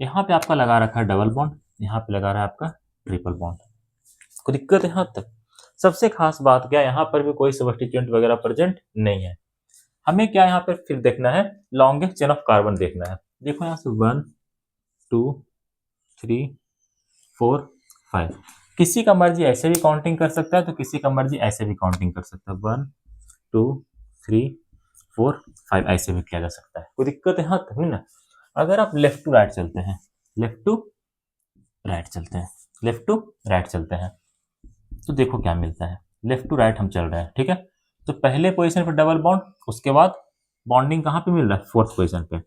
यहाँ पे आपका लगा रखा है डबल बॉन्ड, यहाँ पे लगा रहा है आपका ट्रिपल बॉन्ड। कोई दिक्कत है यहाँ तक? सबसे खास बात क्या, यहाँ पर भी कोई सब्स्टिट्यूएंट वगैरह प्रेजेंट नहीं है। हमें क्या यहाँ पर फिर देखना है? लॉन्गेस्ट चेन ऑफ कार्बन देखना है। देखो यहाँ से 1 2 3 4 5, किसी का मर्जी ऐसे भी काउंटिंग कर सकता है तो किसी का मर्जी ऐसे भी काउंटिंग कर सकता है, 1 2 3 4 5 ऐसे भी किया जा सकता है, कोई दिक्कत है? हाँ तभी ना। अगर आप लेफ्ट टू राइट चलते हैं, लेफ्ट टू राइट चलते हैं, लेफ्ट टू राइट चलते हैं, तो देखो क्या मिलता है। लेफ्ट टू राइट हम चल रहे हैं, ठीक है, तो पहले पोजीशन पे डबल बॉन्ड, उसके बाद बॉन्डिंग कहाँ पे मिल रहा है? फोर्थ पोजीशन पे,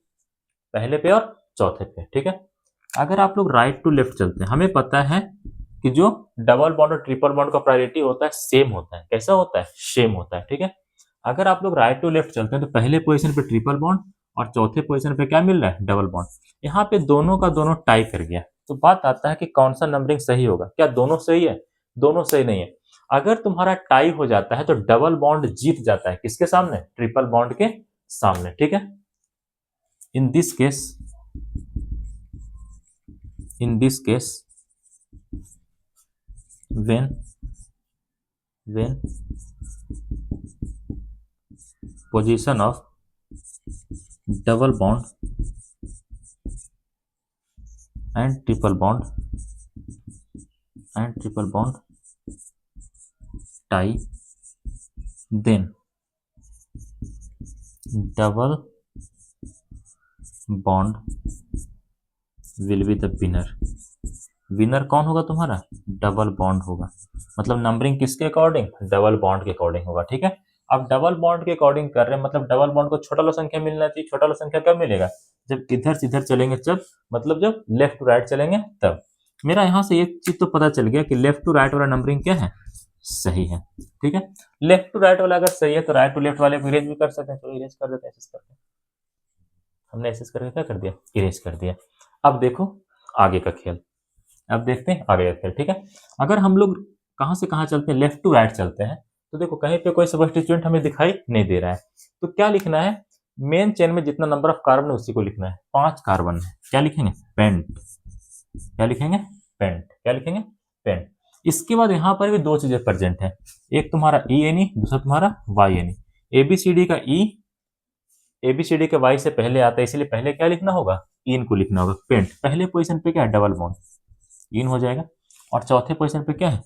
पहले पे और चौथे पे, ठीक है। अगर आप लोग राइट टू लेफ्ट चलते हैं, हमें पता है कि जो डबल बॉन्ड और ट्रिपल बॉन्ड का प्रायोरिटी होता है सेम होता है। कैसा होता है? सेम होता है, ठीक है। अगर आप लोग राइट टू लेफ्ट चलते हैं तो पहले पोजीशन पे ट्रिपल बॉन्ड और चौथे पोजीशन पे क्या मिल रहा है? Double bond. यहाँ पे दोनों का दोनों टाई कर गया, तो बात आता है कि कौन सा नंबरिंग सही होगा। क्या दोनों सही है? दोनों सही नहीं है। अगर तुम्हारा टाई हो जाता है तो डबल बॉन्ड जीत जाता है, किसके सामने? ट्रिपल बॉन्ड के सामने, ठीक है। In this case, when position of double bond and triple bond tie, then double bond will be the winner। Winner कौन होगा तुम्हारा? डबल बॉन्ड होगा। मतलब नंबरिंग किसके अकॉर्डिंग? डबल बॉन्ड के अकॉर्डिंग होगा, ठीक है। अब डबल बॉन्ड के अकॉर्डिंग कर रहे हैं, मतलब डबल बॉन्ड को छोटा वाला संख्या मिलना चाहिए। छोटा वाला संख्या कब मिलेगा? जब इधर से इधर चलेंगे, जब मतलब जब लेफ्ट टू राइट चलेंगे तब। मेरा यहाँ से एक चीज तो पता चल गया कि लेफ्ट टू राइट वाला नंबरिंग क्या है? सही है, ठीक है। लेफ्ट टू राइट वाला अगर सही है तो राइट टू लेफ्ट वाले को इरेज भी कर सकते हैं, तो इरेज कर देते हैं ऐसे करके। हमने ऐसे करके क्या कर दिया? इरेज कर दिया। अब देखो आगे का खेल, अब देखते हैं आगे का खेल, ठीक है। अगर हम लोग कहां से कहां चलते हैं? लेफ्ट टू राइट चलते हैं, तो देखो कहीं पे कोई सबस्टिट्यूएंट हमें दिखाई नहीं दे रहा है, तो क्या लिखना है? मेन चेन में जितना नंबर ऑफ कार्बन है उसी को लिखना है। 5 कार्बन है, क्या लिखेंगे? पेंट। क्या लिखेंगे? पेंट। क्या लिखेंगे? पेंट। इसके बाद यहाँ पर भी दो चीजें प्रेजेंट है, एक तुम्हारा ई एन ई, दूसरा तुम्हारा वाई एन ई। एबीसीडी का ई एबीसीडी के वाई से पहले आता है, इसलिए पहले क्या लिखना होगा? इन को लिखना होगा। पेंट पहले पोजीशन पे क्या है? डबल बॉन्ड, इन हो जाएगा। और चौथे पोजीशन पे क्या है?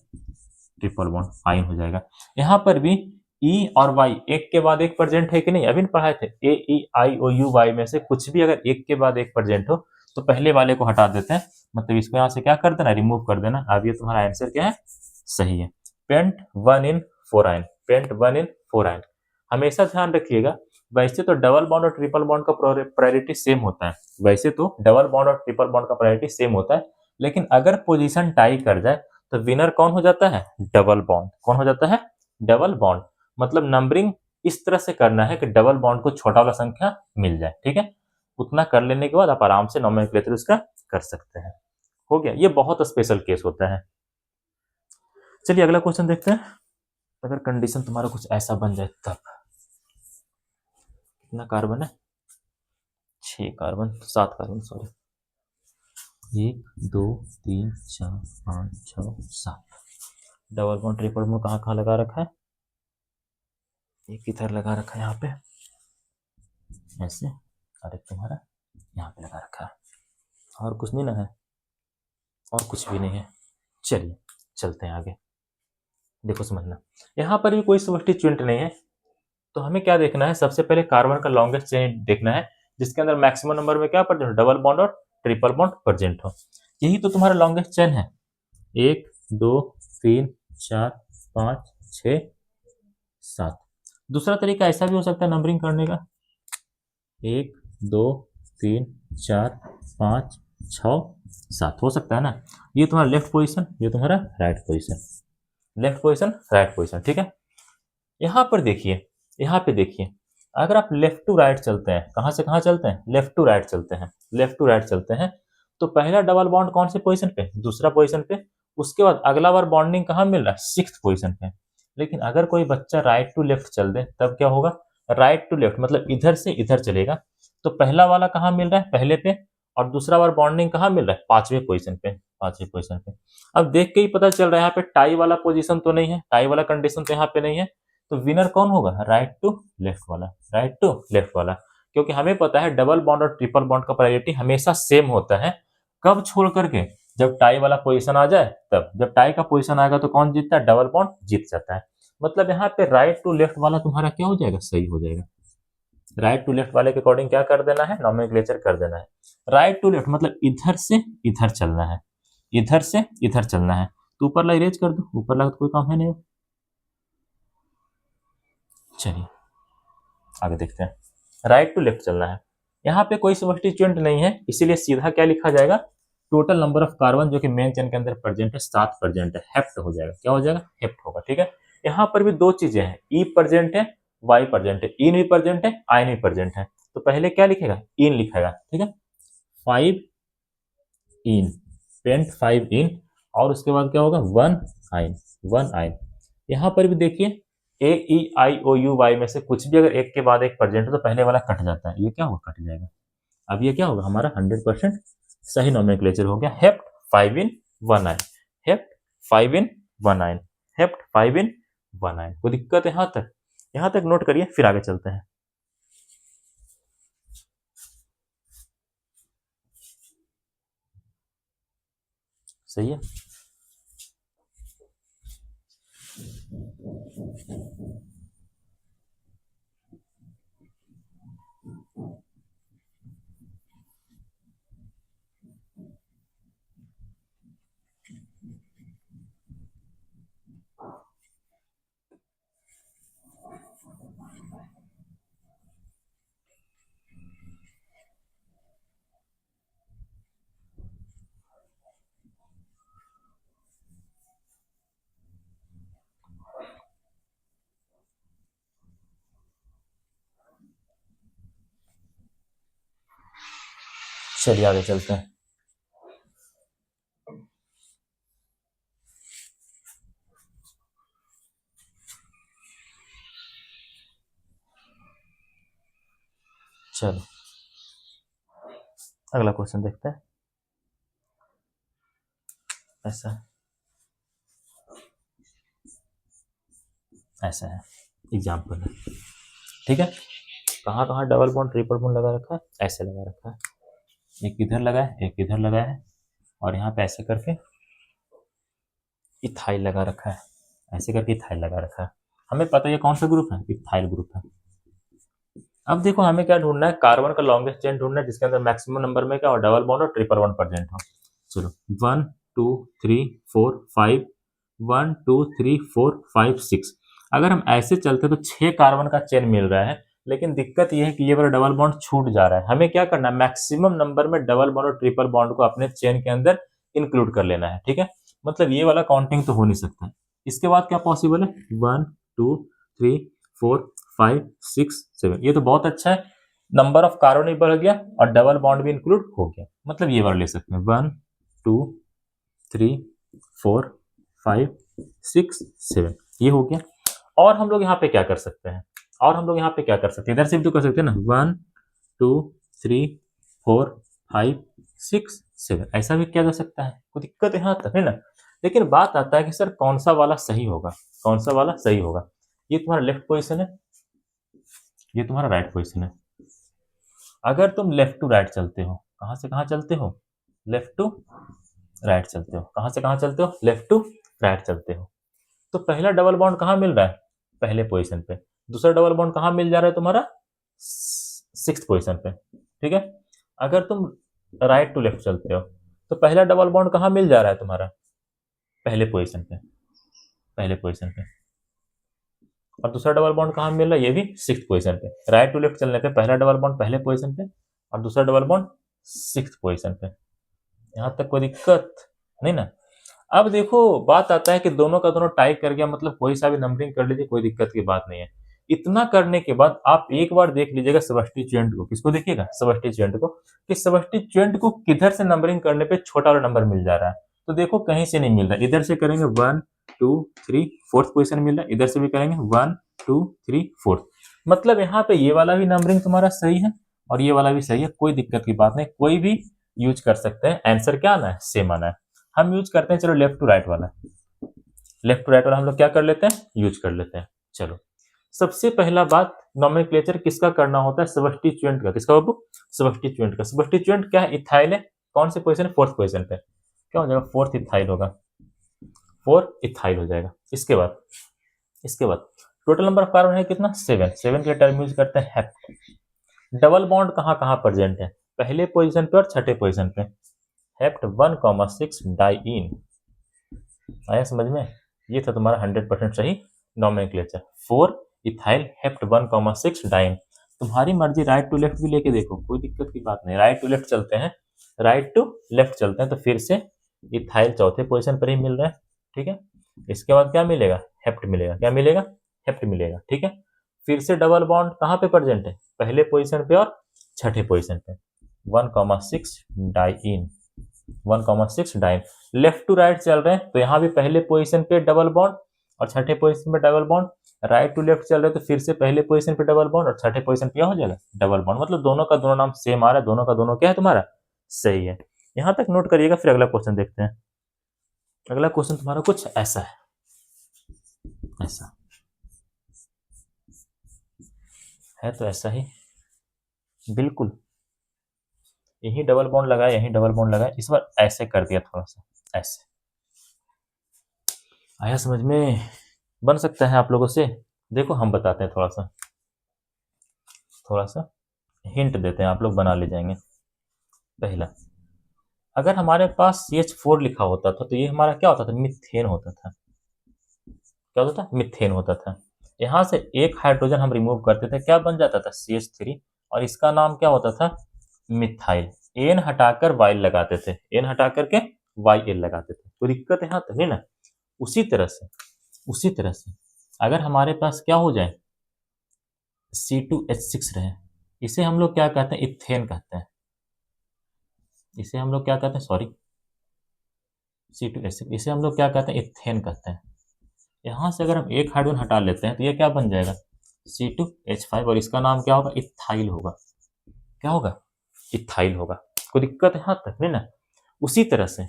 ट्रिपल बॉन्ड, आइन हो जाएगा। यहाँ पर भी ई और वाई एक के बाद एक प्रेजेंट है कि नहीं? अभी पढ़ाए थे, ए ई आई ओ यू वाई में से कुछ भी अगर एक के बाद एक प्रेजेंट हो तो पहले वाले को हटा देते हैं, मतलब इसको यहाँ से क्या कर देना? रिमूव कर देना। अब ये तुम्हारा आंसर क्या है? सही है। Pent 1 in 4 yne, pent 1 in 4 yne. हमेशा ध्यान रखिएगा, वैसे तो डबल बॉन्ड और ट्रिपल बॉन्ड का प्रायोरिटी सेम होता है, वैसे तो डबल बॉन्ड और ट्रिपल बॉन्ड का प्रायोरिटी सेम होता है, लेकिन अगर पोजीशन टाई कर जाए तो विनर कौन हो जाता है? Double bond. कौन हो जाता है? Double bond. मतलब नंबरिंग इस तरह से करना है कि डबल बॉन्ड को छोटा वाला संख्या मिल जाए, ठीक है। उतना कर लेने के बाद आप आराम से नोमेनक्लेचर उसका कर सकते हैं। हो गया, ये बहुत स्पेशल केस होता है। चलिए अगला क्वेश्चन देखते हैं। अगर कंडीशन तुम्हारा कुछ ऐसा बन जाए तब। कितना कार्बन है? 6 carbon, 7 carbon, sorry. 1 2 3 4 5 6 7। Double bond triple bond कहाँ कहाँ लगा रखा है? एक इधर लगा रखा है, यहाँ पे ऐसे, और एक तुम्हारा यहाँ पे लगा रखा है। और कुछ नहीं ना है? और कुछ भी नहीं है। चलिए चलते हैं आगे। देखो समझना, यहाँ पर भी कोई सब्स्टिट्यूएंट नहीं है, तो हमें क्या देखना है? सबसे पहले कार्बन का लॉन्गेस्ट चेन देखना है जिसके अंदर मैक्सिमम नंबर में क्या प्रेजेंट हो? डबल बॉन्ड और ट्रिपल बॉन्ड प्रेजेंट हो। यही तो तुम्हारा लॉन्गेस्ट चेन है। 1 2 3 4 5 6 7। दूसरा तरीका ऐसा भी हो सकता है नंबरिंग करने का, 1 2 3 4 5 6 7 हो सकता है ना। ये तुम्हारा लेफ्ट पोजीशन, ये तुम्हारा right position, left position right position, ठीक है। यहाँ पर देखिए, यहाँ पे देखिए, अगर आप लेफ्ट टू राइट चलते हैं, कहाँ से कहाँ चलते हैं? लेफ्ट टू राइट चलते हैं, लेफ्ट टू राइट चलते हैं, तो पहला डबल बॉन्ड कौन से पोजीशन पे? दूसरा पोजीशन पे। उसके बाद अगला बार बॉन्डिंग कहाँ मिल रहा है? 6th पोजीशन पे। लेकिन अगर कोई बच्चा राइट टू लेफ्ट चल दे तब क्या होगा? राइट टू लेफ्ट मतलब इधर से इधर चलेगा, तो पहला वाला कहाँ मिल रहा है? पहले पे। और दूसरा बार बॉन्डिंग कहाँ मिल रहा है? 5वें पोजीशन पे, 5वें पोजीशन पे। अब देख के ही पता चल रहा है यहाँ पे टाई वाला पोजीशन तो नहीं है, टाई वाला कंडीशन तो यहाँ पे नहीं है, तो विनर कौन होगा? राइट टू लेफ्ट वाला, राइट टू लेफ्ट वाला। क्योंकि हमें पता है डबल बॉन्ड और ट्रिपल बॉन्ड का प्रायोरिटी हमेशा सेम होता है। कब छोड़ करके? जब टाई वाला पोजीशन आ जाए तब, जब टाई का पोजीशन आएगा तो कौन जीतता है, डबल बॉन्ड जीत जाता है। मतलब यहाँ पे राइट टू लेफ्ट वाला तुम्हारा क्या हो जाएगा, सही हो जाएगा। राइट टू लेफ्ट वाले के अकॉर्डिंग क्या कर देना है, नॉमेनक्लेचर कर देना है। राइट टू लेफ्ट मतलब इधर से इधर चलना है, इधर से इधर चलना है। तो ऊपर ला इरेज कर दो, ऊपर ला तो कोई काम है नहीं। चलिए आगे देखते हैं। राइट टू लेफ्ट चलना है, यहाँ पे कोई सब्स्टिट्यूएंट नहीं है, इसीलिए सीधा क्या लिखा जाएगा, टोटल नंबर ऑफ कार्बन जो कि मेन चेन के अंदर प्रेजेंट है 7 प्रेजेंट है, हेप्ट हो जाएगा। क्या हो जाएगा, हेप्ट होगा। ठीक है, यहाँ पर भी दो चीजें हैं, ई प्रेजेंट है, वाई प्रेजेंट है, इन भी प्रेजेंट है, आयन भी प्रेजेंट है। तो पहले क्या लिखेगा, इन लिखेगा। ठीक है, 5 इन, पेंट 5 इन, और उसके बाद क्या होगा, 1 आयन, 1 आयन। यहाँ पर भी देखिए ए ई आई ओ यू वाई में से कुछ भी अगर एक के बाद एक प्रेजेंट है तो पहले वाला कट जाता है, ये क्या होगा, कट जाएगा। अब ये क्या होगा, हमारा 100% सही नोमेनक्लेचर हो गया। हेप्ट 5 इन 1 आयन, हेप्ट 5 इन 1 आयन, हेप्ट 5 इन 1 आयन। कोई दिक्कत यहाँ तक, यहाँ तक नोट करिए, फिर आगे चलते हैं। सही है। चलिए आगे चलते हैं। चलो अगला क्वेश्चन देखते हैं। ऐसा ऐसा है, एग्जाम्पल है। ठीक है, कहाँ कहाँ डबल बॉन्ड ट्रिपल बॉन्ड लगा रखा है, ऐसे लगा रखा है, एक इधर लगा है, एक इधर लगा है, और यहाँ पे ऐसे करके इथाइल लगा रखा है, ऐसे करके इथाइल लगा रखा है। हमें पता है ये कौन सा ग्रुप है, इथाइल ग्रुप है। अब देखो हमें क्या ढूंढना है, कार्बन का लॉन्गेस्ट चेन ढूंढना है जिसके अंदर मैक्सिमम नंबर में क्या हो, डबल बॉन्ड और ट्रिपल बॉन्ड प्रेजेंट हो। चलो 1 2 3 4 5, 1 2 3 4 5 6। अगर हम ऐसे चलते तो 6 कार्बन का चेन मिल रहा है, लेकिन दिक्कत यह है कि ये वाला डबल बॉन्ड छूट जा रहा है। हमें क्या करना है, मैक्सिमम नंबर में डबल बॉन्ड और ट्रिपल बॉन्ड को अपने चेन के अंदर इंक्लूड कर लेना है। ठीक है, मतलब ये वाला काउंटिंग तो हो नहीं सकता। इसके बाद क्या पॉसिबल है, 1 2 3 4 5 6 7, ये तो बहुत अच्छा है, नंबर ऑफ कार्बन भी बढ़ गया और डबल बॉन्ड भी इंक्लूड हो गया। मतलब ये वाला ले सकते हैं, 1 2 3 4 5 6 7, ये हो गया। और हम लोग यहाँ पे क्या कर सकते हैं, और हम लोग यहाँ पे क्या कर सकते हैं, इधर से भी तो कर सकते हैं ना, 1 2 3 4 5 6 7, ऐसा भी किया जा सकता है, कोई दिक्कत यहाँ तक है ना। लेकिन बात आता है कि सर कौन सा वाला सही होगा, कौन सा वाला सही होगा। ये तुम्हारा लेफ्ट पोजिशन है, ये तुम्हारा राइट पोजिशन है। अगर तुम लेफ्ट टू राइट चलते हो, कहां से कहां चलते हो, लेफ्ट टू राइट चलते हो, कहां से कहां चलते हो, लेफ्ट टू राइट चलते हो। तो पहला डबल बॉन्ड कहां मिल रहा है, पहले पोजीशन पे। दूसरा डबल बॉन्ड कहां मिल जा रहा है तुम्हारा, 6th पोजीशन पे। ठीक है, अगर तुम राइट टू लेफ्ट चलते हो तो पहला डबल बॉन्ड कहां मिल जा रहा है तुम्हारा, पहले पोजीशन पे, पहले पोजीशन पे। और दूसरा डबल बॉन्ड कहां मिल रहा है, ये भी 6th पोजीशन पे। राइट टू लेफ्ट चलने पे पहला डबल बॉन्ड पहले पोजीशन पे और दूसरा डबल बॉन्ड 6th पोजीशन पे। यहां तक कोई दिक्कत नहीं ना। अब देखो बात आता है कि दोनों का दोनों टाई कर गया, मतलब कोई सा भी नंबरिंग कर लीजिए, कोई दिक्कत की बात नहीं है। इतना करने के बाद आप एक बार देख लीजिएगा सब्स्टिट्यूएंट को, किसको देखिएगा, सब्स्टिट्यूएंट को, कि सब्स्टिट्यूएंट को किधर से नंबरिंग करने पे छोटा वाला नंबर मिल जा रहा है। तो देखो कहीं से नहीं मिल रहा है, इधर से करेंगे 1 2 3 4th पोजीशन मिल रहा है, इधर से भी करेंगे 1 2 3 4th। मतलब यहाँ पे ये वाला भी नंबरिंग तुम्हारा सही है और ये वाला भी सही है, कोई दिक्कत की बात नहीं, कोई भी यूज कर सकते हैं। आंसर क्या आना है, सेम आना है। हम यूज करते हैं, चलो लेफ्ट टू राइट वाला, लेफ्ट टू राइट वाला हम लोग क्या कर लेते हैं, यूज कर लेते हैं। चलो सबसे पहला बात, नोमेनक्लेचर किसका करना होता है, सब्स्टिट्यूएंट का। किसका बाबू, सब्स्टिट्यूएंट का। सब्स्टिट्यूएंट क्या है, इथाइल है, कौन से पोजीशन है, 4th पोजीशन पे। क्या हो जाएगा, 4th इथाइल होगा, 4 इथाइल हो जाएगा। इसके बाद टोटल नंबर ऑफ कार्बन है कितना, 7। 7 के टर्म यूज करते हैं हेप्ट। डबल बॉन्ड कहाँ कहाँ प्रेजेंट है, पहले पोजीशन पे और छठे पोजीशन पे। Hept 1,6 diene. आया समझ में, ये था तुम्हारा 100% सही नोमेनक्लेचर। 4 ethyl hept 1,6 dine. तुम्हारी मर्जी राइट टू लेफ्ट भी लेके देखो, कोई दिक्कत की बात नहीं। राइट टू लेफ्ट चलते हैं, राइट टू लेफ्ट चलते हैं, तो फिर से इथाइल चौथे पोजीशन पर ही मिल रहा है, ठीक है। इसके बाद क्या मिलेगा, हेप्ट मिलेगा, क्या मिलेगा, हेप्ट मिलेगा, ठीक है। फिर से डबल बॉन्ड कहाँ पे प्रेजेंट है, पहले पोजीशन पे और छठे पोजीशन पे। 1,6 diene, 1,6 diene. Left to right चल रहे हैं, तो यहाँ भी पहले पोजीशन पे डबल बॉन्ड और छठे पोजीशन पे double bond. Right to left चल रहे हैं, तो फिर से पहले पोजीशन पे डबल बॉन्ड और छठे पोजीशन पे क्या हो जाएगा, डबल बॉन्ड। मतलब दोनों का दोनों नाम सेम आ रहा है, दोनों का दोनों क्या है तुम्हारा, सही है। यहाँ तक नोट करिएगा, फिर अगला क्वेश्चन देखते हैं। अगला क्वेश्चन तुम्हारा कुछ ऐसा है, ऐसा है, तो ऐसा ही बिल्कुल, यही डबल बॉन्ड लगाया, यही डबल बॉन्ड लगाया, इस बार ऐसे कर दिया, थोड़ा सा ऐसे। आया समझ में, बन सकता है आप लोगों से। देखो हम बताते हैं, थोड़ा सा हिंट देते हैं, आप लोग बना ले जाएंगे। पहला, अगर हमारे पास CH4 लिखा होता था तो ये हमारा क्या होता था, मिथेन होता था। क्या होता था, मिथेन होता था। यहाँ से एक हाइड्रोजन हम रिमूव करते थे, क्या बन जाता था, CH3, और इसका नाम क्या होता था, मिथाइल। एन हटाकर वाइल लगाते थे, एन हटा करके YL लगाते थे, कोई दिक्कत यहाँ तक नहीं ना। उसी तरह से अगर हमारे पास क्या हो जाए, C2H6 रहे, इसे हम लोग क्या कहते हैं, इथेन कहते हैं। इसे हम लोग क्या कहते हैं, सॉरी, C2H6, इसे हम लोग क्या कहते हैं, इथेन कहते हैं। यहाँ से अगर हम एक हाइड्रोजन हटा लेते हैं तो ये क्या बन जाएगा, C2H5, और इसका नाम क्या होगा, इथाइल होगा। क्या होगा, इथाइल होगा। कोई दिक्कत यहाँ तक नहीं ना। उसी तरह से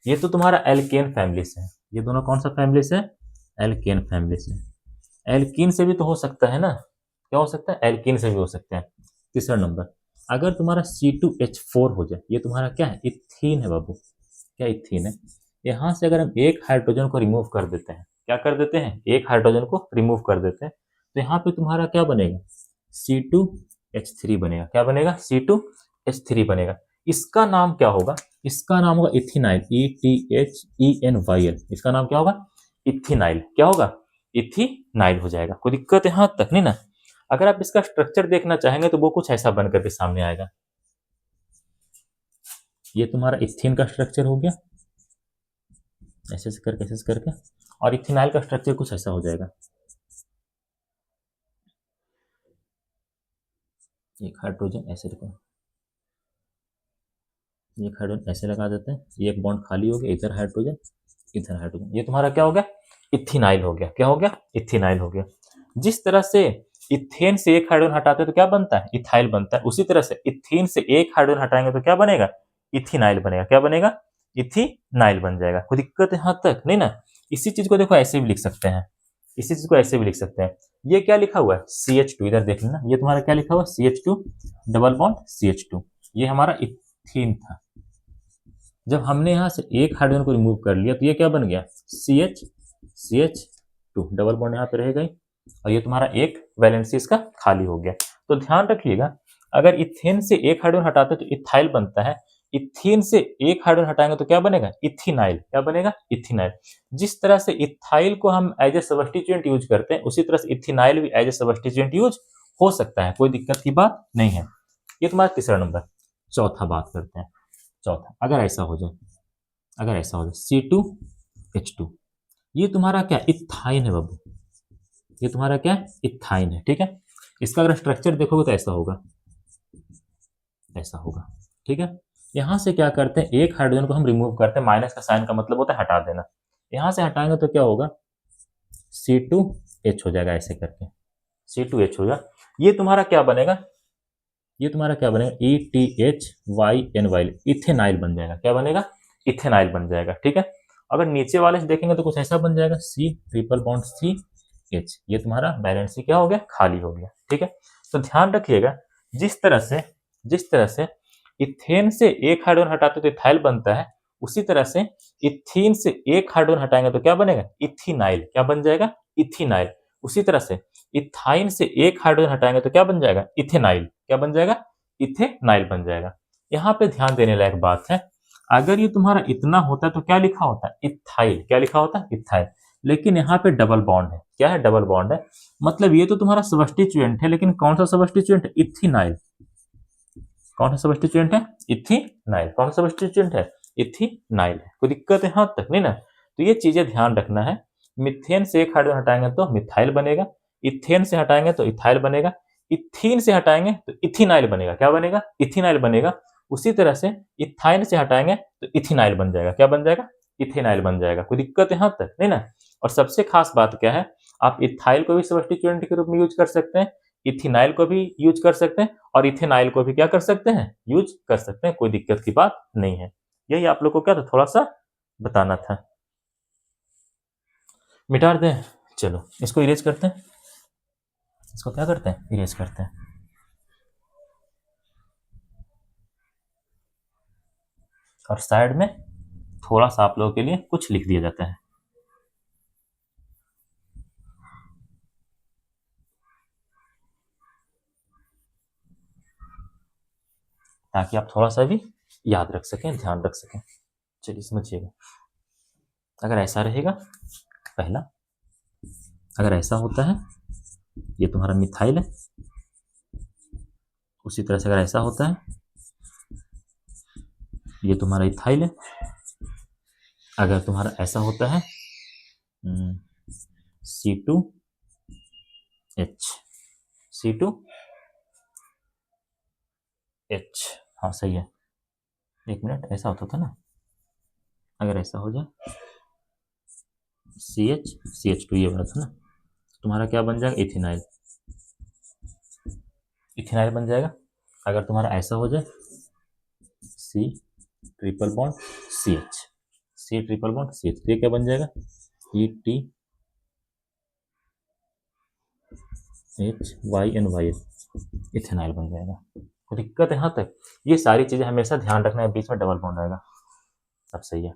ये तो तुम्हारा एल्केन फैमिली से है, ये दोनों कौन सा फैमिली से, एल्केन फैमिली से। एल्कीन से भी तो हो सकता है ना, क्या हो सकता है, एल्कीन से भी हो सकता है। तीसरा नंबर, अगर तुम्हारा C2H4 हो जाए, ये तुम्हारा क्या है, इथीन है बाबू, क्या इथीन है। यहाँ से अगर हम एक हाइड्रोजन को रिमूव कर देते हैं, क्या कर देते हैं, एक हाइड्रोजन को रिमूव कर देते हैं, तो यहाँ पे तुम्हारा क्या बनेगा, C2H3 बनेगा। क्या बनेगा, C2H3 बनेगा। इसका नाम क्या होगा, इसका नाम होगा इथिनाइल, ETHENYL। इसका नाम क्या होगा, इथिनाइल। क्या होगा, इथिनाइल हो जाएगा। कोई दिक्कत यहाँ तक नहीं ना। अगर आप इसका स्ट्रक्चर देखना चाहेंगे तो वो कुछ ऐसा बन करके सामने आएगा। ये तुम्हारा इथीन का स्ट्रक्चर हो गया, ऐसे करके, और इथिनाइल का स्ट्रक्चर कुछ ऐसा हो जाएगा। एक हाइड्रोजन ऐसे देखो, एक हाइड्रोजन ऐसे लगा देते हैं, ये एक बॉन्ड खाली हो गया, इधर हाइड्रोजन, इधर हाइड्रोजन, ये तुम्हारा क्या हो गया, इथिनाइल हो गया। क्या हो गया, इथिनाइल हो गया। जिस तरह से इथेन से एक हाइड्रोजन हटाते हैं तो क्या बनता है, इथाइल बनता है, उसी तरह से इथीन से एक हाइड्रोजन हटाएंगे तो क्या बनेगा, इथिनाइल बनेगा। क्या बनेगा, इथिनाइल बन जाएगा। कोई दिक्कत यहाँ तक नहीं ना। इसी चीज को देखो ऐसे भी लिख सकते हैं, इसी चीज को ऐसे भी लिख सकते हैं। ये क्या लिखा हुआ है, CH2, इधर देख लेना, ये तुम्हारा क्या लिखा हुआ है, CH2 डबल बॉन्ड CH2, ये हमारा इथीन था। जब हमने यहाँ से एक हाइड्रोजन को रिमूव कर लिया तो ये क्या बन गया, CH2 डबल बॉन्ड यहाँ पे रहेगा ही, और ये तुम्हारा एक वैलेंसी इसका खाली हो गया। तो ध्यान रखिएगा, अगर इथेन से एक हाइड्रोजन हटाते तो इथाइल बनता है, इथीन से एक हाइड्रोजन हटाएंगे तो क्या बनेगा, इथिनाइल। क्या बनेगा, इथिनाइल। जिस तरह से इथाइल को हम एज ए सबस्टिट्यूएंट यूज करते हैं, उसी तरह से इथिनाइल भी एज ए सबस्टिट्यूएंट यूज हो सकता है, कोई दिक्कत की बात नहीं है। ये तुम्हारा तीसरा नंबर। चौथा बात करते हैं, चौथा, अगर ऐसा हो जाए, C2H2, ये तुम्हारा क्या, इथाइन है बाबू, ये तुम्हारा क्या है, इथाइन है, ठीक है। इसका अगर स्ट्रक्चर देखोगे तो ऐसा होगा, ऐसा होगा, ठीक है। यहां से क्या करते हैं, एक हाइड्रोजन को हम रिमूव करते हैं, माइनस का साइन का मतलब होता है हटा देना। यहां से हटाएंगे तो क्या होगा, C2H हो जाएगा, ऐसे करके C2H हो जाएगा। ये तुम्हारा क्या बनेगा, ये तुम्हारा क्या बनेगा, ETHYNYL, इथेनाइल बन जाएगा। क्या बनेगा, इथेनाइल बन जाएगा, ठीक है। अगर नीचे वाले से देखेंगे तो कुछ ऐसा बन जाएगा, C ट्रिपल बॉन्ड CH, ये तुम्हारा बैलेंस क्या हो गया, खाली हो गया, ठीक है। तो ध्यान रखिएगा, जिस तरह से इथेन से एक हाइड्रोजन हटाते तो इथाइल बनता है, उसी तरह से इथीन से एक हाइड्रोजन हटाएंगे तो क्या बनेगा, इथिनाइल। क्या बन जाएगा, इथिनाइल। उसी तरह से इथाइन से एक हाइड्रोजन हटाएंगे तो क्या बन जाएगा, इथेनाइल। क्या बन जाएगा, इथेनाइल बन जाएगा। यहाँ पे ध्यान देने लायक बात है, अगर ये तुम्हारा इतना होता तो क्या लिखा होता, इथाइल। क्या लिखा होता, इथाइल। लेकिन यहाँ पे डबल बॉन्ड है। क्या है, डबल बॉन्ड है। मतलब ये तो तुम्हारा सब्स्टिट्यूएंट है, लेकिन कौन सा सब्स्टिट्यूएंट है, इथिनाइल। कौन सा सब्स्टिट्यूएंट है, इथिनाइल। कौन सा सब्स्टिट्यूएंट है, इथिनाइल है। कोई दिक्कत है यहाँ तक नहीं ना। तो ये चीजें ध्यान रखना है। मिथेन से एक हाइड्रोजन हटाएंगे तो मिथाइल बनेगा, इथेन से हटाएंगे तो इथाइल बनेगा, इथीन से हटाएंगे तो इथिनाइल बनेगा। क्या बनेगा, इथिनाइल बनेगा। उसी तरह से इथाइन से हटाएंगे तो इथिनाइल बन जाएगा। क्या बन जाएगा, इथेनाइल बन जाएगा। कोई दिक्कत है यहाँ तक नहीं ना। और सबसे खास बात क्या है, आप इथाइल को भी सब्स्टिट्यूएंट के रूप में यूज कर सकते हैं, इथिनाइल को भी यूज कर सकते हैं, और इथेनाइल को भी क्या कर सकते हैं, यूज कर सकते हैं। कोई दिक्कत की बात नहीं है। यही आप लोग को क्या था, थोड़ा सा बताना था। मिटा दें, चलो इसको इरेज करते हैं। इसको क्या करते हैं, इरेज करते हैं। और साइड में थोड़ा सा आप लोगों के लिए कुछ लिख दिया जाता है, ताकि आप थोड़ा सा भी याद रख सकें, ध्यान रख सकें। चलिए समझिएगा। अगर ऐसा रहेगा पहला, अगर ऐसा होता है, ये तुम्हारा मिथाइल है। उसी तरह से अगर ऐसा होता है, ये तुम्हारा इथाइल है। अगर तुम्हारा ऐसा होता है C2H, C2H, हाँ सही है। एक मिनट, ऐसा होता था ना, अगर ऐसा हो जाए CH2, ये वाला था ना, तुम्हारा क्या बन जाएगा, इथिनाइल। इथिनाइल बन जाएगा। अगर तुम्हारा ऐसा हो जाए C triple bond CH, C triple bond CH, तो ये क्या बन जाएगा, ETHYNYL, इथेनाइल बन जाएगा। तो दिक्कत है यहाँ तक। ये सारी चीजें हमेशा ध्यान रखना है। बीच में डबल बॉन्ड आएगा, सब सही है।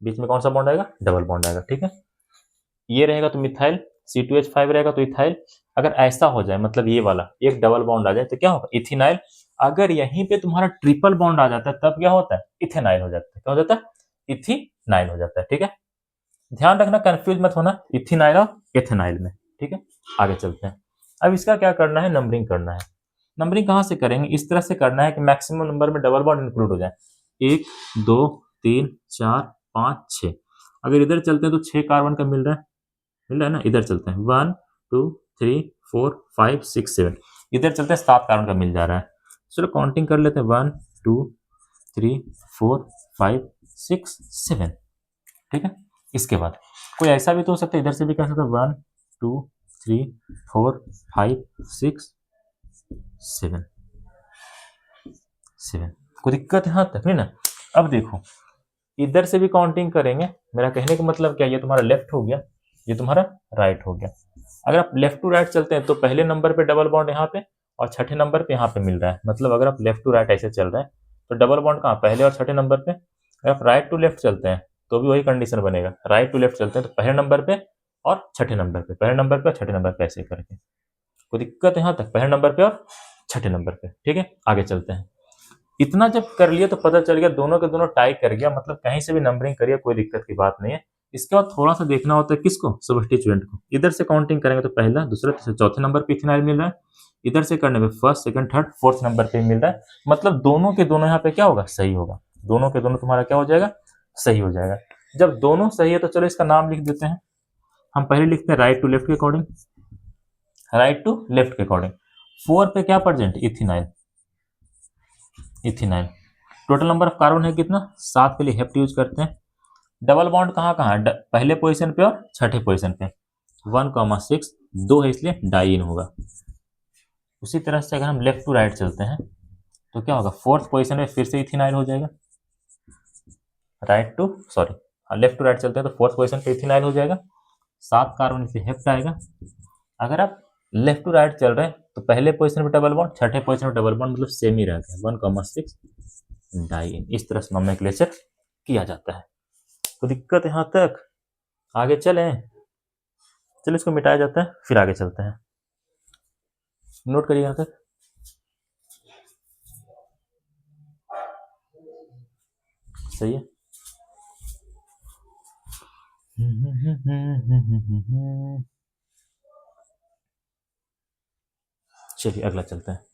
बीच में कौन सा बॉन्ड आएगा, डबल बॉन्ड आएगा, ठीक है। ये रहेगा तो मिथाइल, C2H5 रहेगा तो इथाइल। अगर ऐसा हो जाए, मतलब ये वाला एक डबल बॉन्ड आ जाए, तो क्या होगा, इथिनाइल। अगर यहीं पे तुम्हारा ट्रिपल बॉन्ड आ जाता है, तब क्या होता है, इथेनाइल हो जाता है। क्या हो जाता है, इथिनाइल हो जाता है, ठीक है। ध्यान रखना, कंफ्यूज मत होना इथिनाइल और इथेनाइल में, ठीक है। आगे चलते हैं। अब इसका क्या करना है, नंबरिंग करना है। नंबरिंग कहाँ से करेंगे, इस तरह से करना है कि मैक्सिमम नंबर में डबल बॉन्ड इंक्लूड हो जाए। 1 2 3 4 5 6। अगर इधर चलते हैं तो 6 कार्बन का मिल रहा है ना। इधर चलते हैं 1 2 3 4 5 6 7। इधर चलते हैं 7 कार्बन का मिल जा रहा है। चलो काउंटिंग कर लेते हैं, 1 2 3 4 5 6 7, ठीक है। इसके बाद कोई ऐसा भी तो हो सकता है, इधर से भी कर सकते हैं, 1 2 3 4 5 6 7 7। कोई दिक्कत यहाँ तक नहीं ना। अब देखो, इधर से भी काउंटिंग करेंगे। मेरा कहने का मतलब क्या, ये तुम्हारा लेफ्ट हो गया, ये तुम्हारा राइट हो गया। अगर आप लेफ्ट टू राइट चलते हैं तो पहले नंबर पे डबल बॉन्ड यहाँ पे, और छठे नंबर पे यहाँ पे मिल रहा है। मतलब अगर आप लेफ्ट टू राइट ऐसे चल रहे हैं तो डबल बॉन्ड कहाँ, पहले और छठे नंबर पे। अगर आप राइट टू लेफ्ट चलते हैं तो भी वही कंडीशन बनेगा। राइट टू लेफ्ट चलते हैं तो पहले नंबर पे और छठे नंबर पे, पहले नंबर पे और छठे नंबर पे, ऐसे करके। कोई दिक्कत है यहाँ तक, पहले नंबर पे और छठे नंबर पे, ठीक है। आगे चलते हैं। इतना जब कर लिया तो पता चल गया दोनों के दोनों टाई कर गया, मतलब कहीं से भी नंबरिंग करिए, कोई दिक्कत की बात नहीं है। इसके बाद थोड़ा सा देखना होता है किसको, सब्स्टिट्यूएंट को। इधर से काउंटिंग करेंगे तो पहला दूसरा तीसरा चौथे नंबर पे इथेनॉल मिल रहा है। इधर से करने में first second third fourth number पे मिल रहा है। मतलब दोनों के दोनों यहाँ पे क्या होगा, सही होगा। दोनों के दोनों तुम्हारा क्या हो जाएगा, सही हो जाएगा। जब दोनों सही है तो चलो इसका नाम लिख देते हैं। हम पहले लिखते हैं राइट टू लेफ्ट के अकॉर्डिंग, राइट टू लेफ्ट के अकॉर्डिंग। 4 पे क्या present, ethynyl, ethynyl. Total number of carbon है कितना, 7 के लिए हेप्ट यूज करते हैं। डबल बॉन्ड कहाँ कहाँ है, पहले पोजीशन पे और छठे पोजीशन पे। 1,6 2 है इसलिए डाइइन होगा। उसी तरह से अगर हम लेफ्ट टू राइट चलते हैं तो क्या होगा, फोर्थ पोजीशन में फिर से इथिनाइल हो जाएगा। Right to sorry left to right चलते हैं तो फोर्थ पोजीशन पे इथिनाइल हो जाएगा। 7 कार्बन इसलिए हेप्ट आएगा। अगर आप लेफ्ट टू राइट चल रहे हैं तो पहले पोजीशन पे डबल बॉन्ड, छठे पोजीशन पे डबल बॉन्ड, मतलब सेम ही रह गया, 1,6 डाइइन। इस तरह से नोमेनक्लेचर किया जाता है। तो दिक्कत यहाँ तक, आगे चलें? चलो इसको मिटाया जाता है, फिर आगे चलते हैं। नोट करिए यहाँ तक। सही है। चलिए अगला चलते हैं।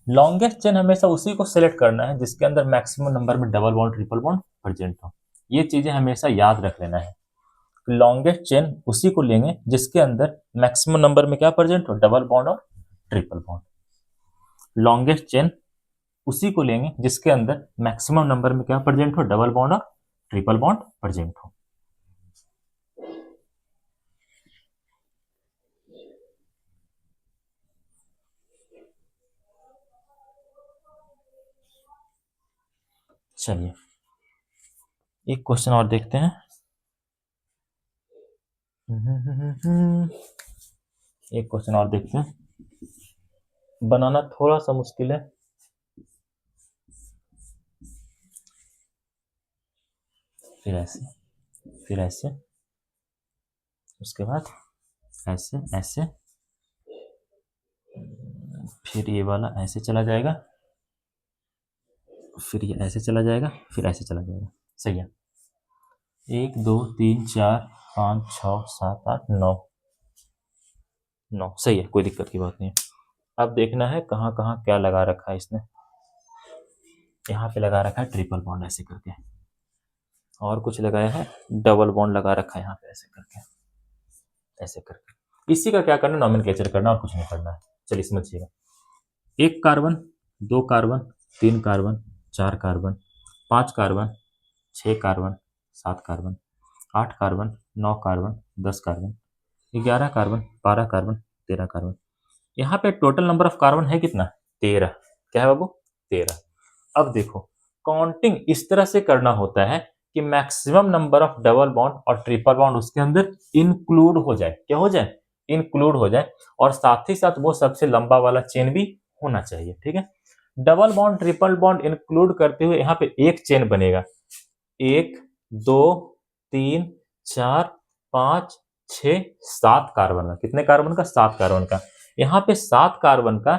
लॉन्गेस्ट चेन हमेशा उसी को सिलेक्ट करना है जिसके अंदर मैक्सिमम नंबर में double bond triple bond present हो। ये चीजें हमेशा याद रख लेना है। लॉन्गेस्ट चेन उसी को लेंगे जिसके अंदर मैक्सिमम नंबर में क्या प्रेजेंट हो, डबल बॉन्ड और ट्रिपल बॉन्ड। लॉन्गेस्ट चेन उसी को लेंगे जिसके अंदर मैक्सिमम नंबर में क्या प्रेजेंट हो, डबल बॉन्ड और ट्रिपल बॉन्ड प्रेजेंट हो। चलिए एक क्वेश्चन और देखते हैं। एक क्वेश्चन और देखते हैं, बनाना थोड़ा सा मुश्किल है। फिर ऐसे, फिर ऐसे, उसके बाद ऐसे ऐसे, फिर ये वाला ऐसे चला जाएगा, फिर ये ऐसे चला जाएगा, फिर ऐसे चला जाएगा। सही है। 1 2 3 4 5 6 7 8 9 9। सही है, कोई दिक्कत की बात नहीं है। अब देखना है कहाँ कहाँ क्या लगा रखा है इसने। यहाँ पे लगा रखा है ट्रिपल बॉन्ड ऐसे करके, और कुछ लगाया है डबल बॉन्ड लगा रखा है यहाँ पे ऐसे करके, ऐसे करके। इसी का क्या करना, नॉमेनक्लेचर करना और कुछ नहीं करना है। चलिए समझिएगा। 1 carbon, 2 carbon, 3 carbon, 4 carbon, 5 carbon, 6 carbon, 7 carbon, 8 carbon, 9 carbon, 10 carbon, 11 carbon, 12 carbon, 13 carbon. यहाँ पे टोटल नंबर ऑफ कार्बन है कितना, 13। क्या है बाबू, 13। अब देखो काउंटिंग इस तरह से करना होता है कि maximum number of double bond और ट्रिपल बॉन्ड उसके अंदर इंक्लूड हो जाए। क्या हो जाए, इंक्लूड हो जाए, और साथ ही साथ वो सबसे लंबा वाला चेन भी होना चाहिए। ठीक है, double bond triple bond include करते हुए यहाँ पे एक चेन बनेगा। 1 2 3 4 5 6 7 कार्बन का। कितने कार्बन का, 7 कार्बन का। यहाँ पे 7 कार्बन का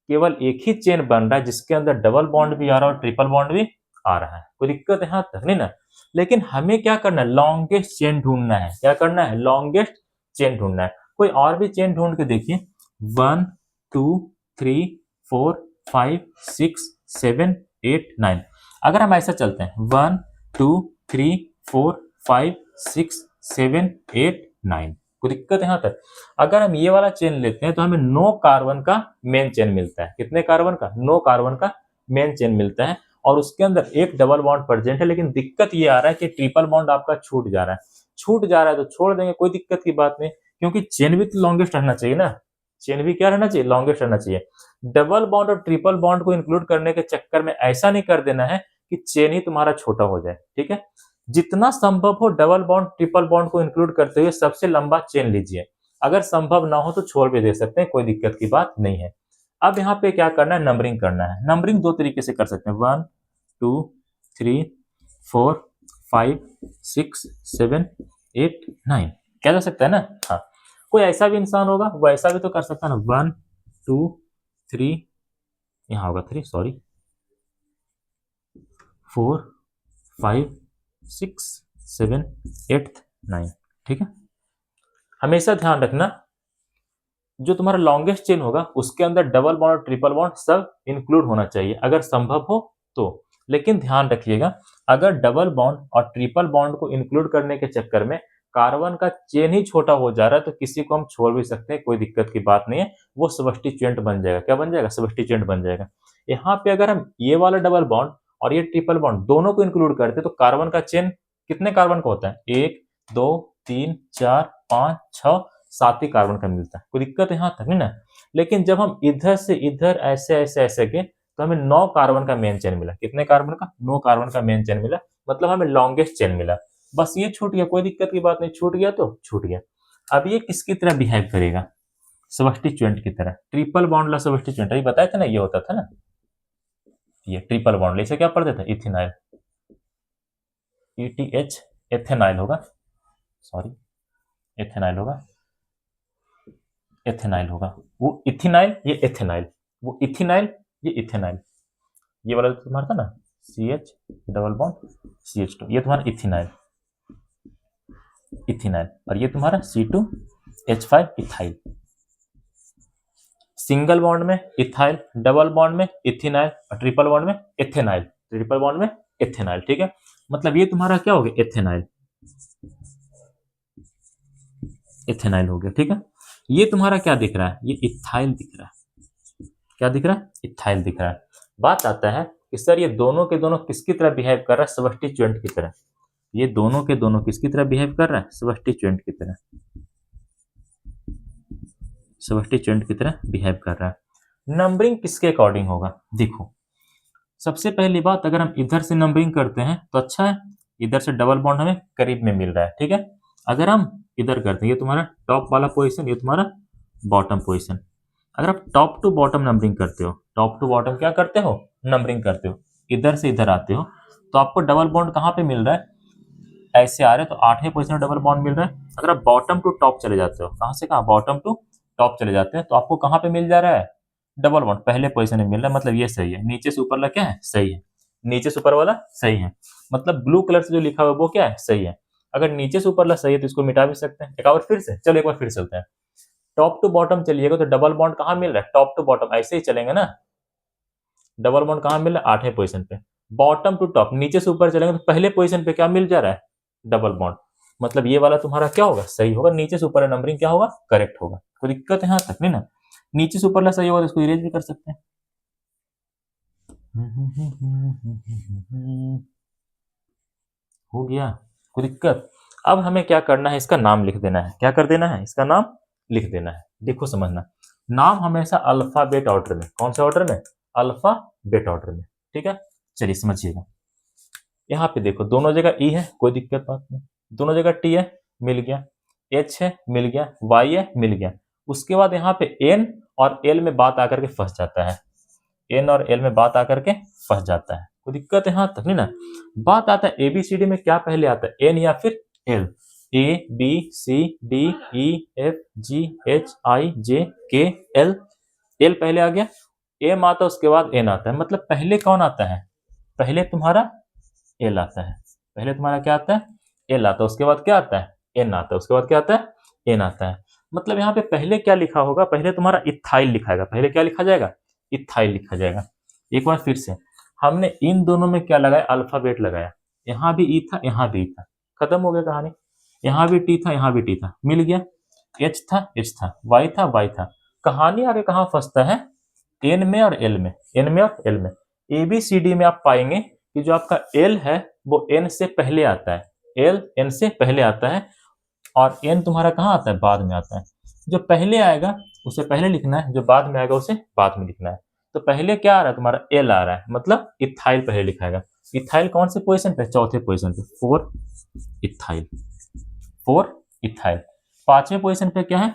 केवल एक ही चेन बन रहा है जिसके अंदर डबल बॉन्ड भी आ रहा है और ट्रिपल बॉन्ड भी आ रहा है। कोई दिक्कत यहाँ तक नहीं ना। लेकिन हमें क्या करना है, लॉन्गेस्ट चेन ढूंढना है। क्या करना है, लॉन्गेस्ट चेन ढूंढना है। कोई और भी चेन ढूंढ के देखिए। 1 2 3 4 5 6 7 8 9। अगर हम ऐसा चलते हैं 1 2 3 4 5 6 7 8 9, कोई दिक्कत यहाँ तक। अगर हम ये वाला चेन लेते हैं तो हमें 9 कार्बन का मेन चेन मिलता है। कितने कार्बन का, 9 कार्बन का मेन चेन मिलता है, और उसके अंदर एक डबल बॉन्ड प्रेजेंट है। लेकिन दिक्कत ये आ रहा है कि ट्रिपल बॉन्ड आपका छूट जा रहा है। छूट जा रहा है तो छोड़ देंगे, कोई दिक्कत की बात नहीं, क्योंकि चेन भी तो लॉन्गेस्ट रहना चाहिए ना। चेन भी क्या रहना चाहिए, लॉन्गेस्ट रहना चाहिए। डबल बॉन्ड और ट्रिपल बॉन्ड को इंक्लूड करने के चक्कर में ऐसा नहीं कर देना है कि चेन ही तुम्हारा छोटा हो जाए। ठीक है, जितना संभव हो डबल बॉन्ड ट्रिपल बॉन्ड को इंक्लूड करते हुए सबसे लंबा चेन लीजिए। अगर संभव ना हो तो छोड़ भी दे सकते हैं, कोई दिक्कत की बात नहीं है। अब यहाँ पे क्या करना है, नंबरिंग करना है। नंबरिंग दो तरीके से कर सकते हैं, 1 2 3 4 5 6 7 8 9 क्या जा सकता है ना। हाँ, कोई ऐसा भी इंसान होगा वो ऐसा भी तो कर सकता है ना, 1 2 3, यहाँ होगा 3, सॉरी, 4 5 6 7 8 9। ठीक है, हमेशा ध्यान रखना जो तुम्हारा लॉन्गेस्ट चेन होगा उसके अंदर डबल बॉन्ड और ट्रिपल बॉन्ड सब इंक्लूड होना चाहिए अगर संभव हो तो। लेकिन ध्यान रखिएगा, अगर डबल बॉन्ड और ट्रिपल बॉन्ड को इंक्लूड करने के चक्कर में कार्बन का चेन ही छोटा हो जा रहा है तो किसी को हम छोड़ भी सकते हैं, कोई दिक्कत की बात नहीं है। वो सबस्टिट्यूएंट बन जाएगा। क्या बन जाएगा, सबस्टिट्यूएंट बन जाएगा। यहाँ पे अगर हम ये वाला डबल बॉन्ड और ये ट्रिपल बॉन्ड दोनों को इंक्लूड करते तो कार्बन का चेन कितने कार्बन का होता है, 1 2 3 4 5 6 7 ही कार्बन का मिलता है। कोई दिक्कत यहाँ तक नहीं ना। लेकिन जब हम इधर से इधर ऐसे ऐसे ऐसे गए तो हमें 9 कार्बन का मेन चेन मिला। कितने कार्बन का, 9 कार्बन का मेन चेन मिला, मतलब हमें लॉन्गेस्ट चेन मिला। बस ये छूट गया, कोई दिक्कत की बात नहीं, छूट गया तो छूट गया। अब ये किसकी तरह बिहेव करेगा, सबस्टिट्यूएंट की तरह। ट्रिपल बॉन्ड ला सबस्टिट्यूएंट, अभी बताया था ना, ये होता था ना। ये ट्रिपल बॉन्ड, इसे क्या पढ़ते थे, इथिनाइल, ETH, एथेनाइल होगा, सॉरी एथेनाइल होगा, एथेनाइल होगा, वो इथिनाइल ये एथेनाइल, वो इथिनाइल ये इथेनाइल, ये वाला तुम्हारा था ना CH डबल बॉन्ड CH2, ये तुम्हारा इथिनाइल, इथिनाइल, और ये तुम्हारा C2H5 इथाइल। सिंगल बॉन्ड में इथाइल, डबल बॉन्ड में इथिनाइल, और ट्रिपल बॉन्ड में एथेनाइल, ट्रिपल बॉन्ड में एथेनाइल। ठीक है, मतलब ये तुम्हारा क्या हो गया, एथेनाइल, एथेनाइल हो गया। ठीक है, ये तुम्हारा क्या दिख रहा है, ये इथाइल दिख रहा है, क्या दिख रहा है, इथाइल दिख रहा है। बात आता है कि सर ये दोनों के दोनों किसकी तरह बिहेव कर रहा है, सबस्टिट्यूएंट की तरह। ये दोनों के दोनों किसकी तरह बिहेव कर रहा है, सबस्टिट्यूएंट की तरह, सबस्टिट्यूएंट की तरह बिहेव कर रहा है। नंबरिंग किसके अकॉर्डिंग होगा, देखो सबसे पहली बात, अगर हम इधर से नंबरिंग करते हैं तो अच्छा है, इधर से डबल बॉन्ड हमें करीब में मिल रहा है। ठीक है, अगर हम इधर करते हैं, ये तुम्हारा टॉप वाला पोजीशन, ये तुम्हारा बॉटम पोजीशन, अगर आप टॉप टू बॉटम नंबरिंग करते हो, टॉप टू बॉटम क्या करते हो, नंबरिंग करते हो, इधर से इधर आते हो, तो आपको डबल बॉन्ड कहाँ पे मिल रहा है, ऐसे आ रहे हैं तो 8वें पोजीशन में डबल बॉन्ड मिल रहा है। अगर आप बॉटम टू टॉप चले जाते हो, कहाँ से कहाँ, बॉटम टू टॉप चले जाते हैं, तो आपको कहाँ पे मिल जा रहा है, डबल बॉन्ड पहले पोजीशन में मिल रहा है, मतलब ये सही है। नीचे से ऊपर वाला क्या है, सही है, नीचे से ऊपर वाला सही है, मतलब ब्लू कलर से जो लिखा हुआ है वो क्या है, सही है। अगर नीचे से ऊपर वाला सही है तो इसको मिटा भी सकते हैं। एक बार फिर से, चलो एक बार फिर चलते हैं, टॉप टू बॉटम चलिएगा तो डबल बॉन्ड कहाँ मिल रहा है, टॉप टू बॉटम, ऐसे ही चलेंगे ना, डबल बॉन्ड कहाँ मिल रहा है, 8वें पोजीशन पे। बॉटम टू टॉप, नीचे से ऊपर चलेंगे तो पहले पोजीशन पे क्या मिल जा रहा है, डबल बॉन्ड, मतलब ये वाला तुम्हारा क्या होगा, सही होगा। नीचे से ऊपर नंबरिंग क्या होगा, करेक्ट होगा। कोई दिक्कत है यहाँ तक नहीं ना, नीचे से ऊपर वाला सही होगा तो इसको इरेज भी कर सकते हैं। हो गया, कोई दिक्कत। अब हमें क्या करना है, इसका नाम लिख देना है। क्या कर देना है, इसका नाम लिख देना है। देखो समझना, नाम हमेशा अल्फाबेट ऑर्डर में, कौन से ऑर्डर में, अल्फाबेट ऑर्डर में। ठीक है, चलिए समझिएगा। यहाँ पे देखो दोनों जगह ई है, कोई दिक्कत बात नहीं, दोनों जगह टी है, मिल गया, एच है, मिल गया, वाई है, मिल गया। उसके बाद यहाँ पे एन और एल में बात आकर के फंस जाता है, एन और एल में बात आकर के फंस जाता है, कोई दिक्कत है यहाँ तक नहीं ना। बात आता है एबीसीडी में क्या पहले आता है, एन या फिर एल, ABCDEFGHIJK एल, एल पहले आ गया, एम आता है, उसके बाद एन आता है, मतलब पहले कौन आता है, पहले तुम्हारा एल आता है, पहले तुम्हारा क्या आता है, एल आता है, उसके बाद क्या आता है, एन आता है, उसके बाद क्या आता है, एन आता है। मतलब यहाँ पे पहले क्या लिखा होगा, पहले तुम्हारा इथाइल लिखाएगा, पहले क्या लिखा जाएगा, इथाइल लिखा जाएगा। एक बार फिर से, हमने इन दोनों में क्या लगाया, अल्फाबेट लगाया, यहाँ भी ई था, यहाँ भी ई था, खत्म हो गया कहानी। यहाँ भी टी था, यहाँ भी टी था, मिल गया, एच था, एच था, वाई था, वाई था। कहानी आगे कहाँ फंसता है, एन में और एल में, एन में और एल में। एबीसीडी में आप पाएंगे कि जो आपका एल है वो एन से पहले आता है, एल एन से पहले आता है, और एन तुम्हारा कहाँ आता है, बाद में आता है। जो पहले आएगा उसे पहले लिखना है, जो बाद में आएगा उसे बाद में लिखना है। तो पहले क्या आ रहा है तुम्हारा, एल आ रहा है, मतलब इथाइल पहले लिखाएगा। इथाइल कौन से पोजीशन पे, चौथे पोजीशन पे, 4 इथाइल, 4 इथाइल। पांचवें पोजीशन पे क्या है,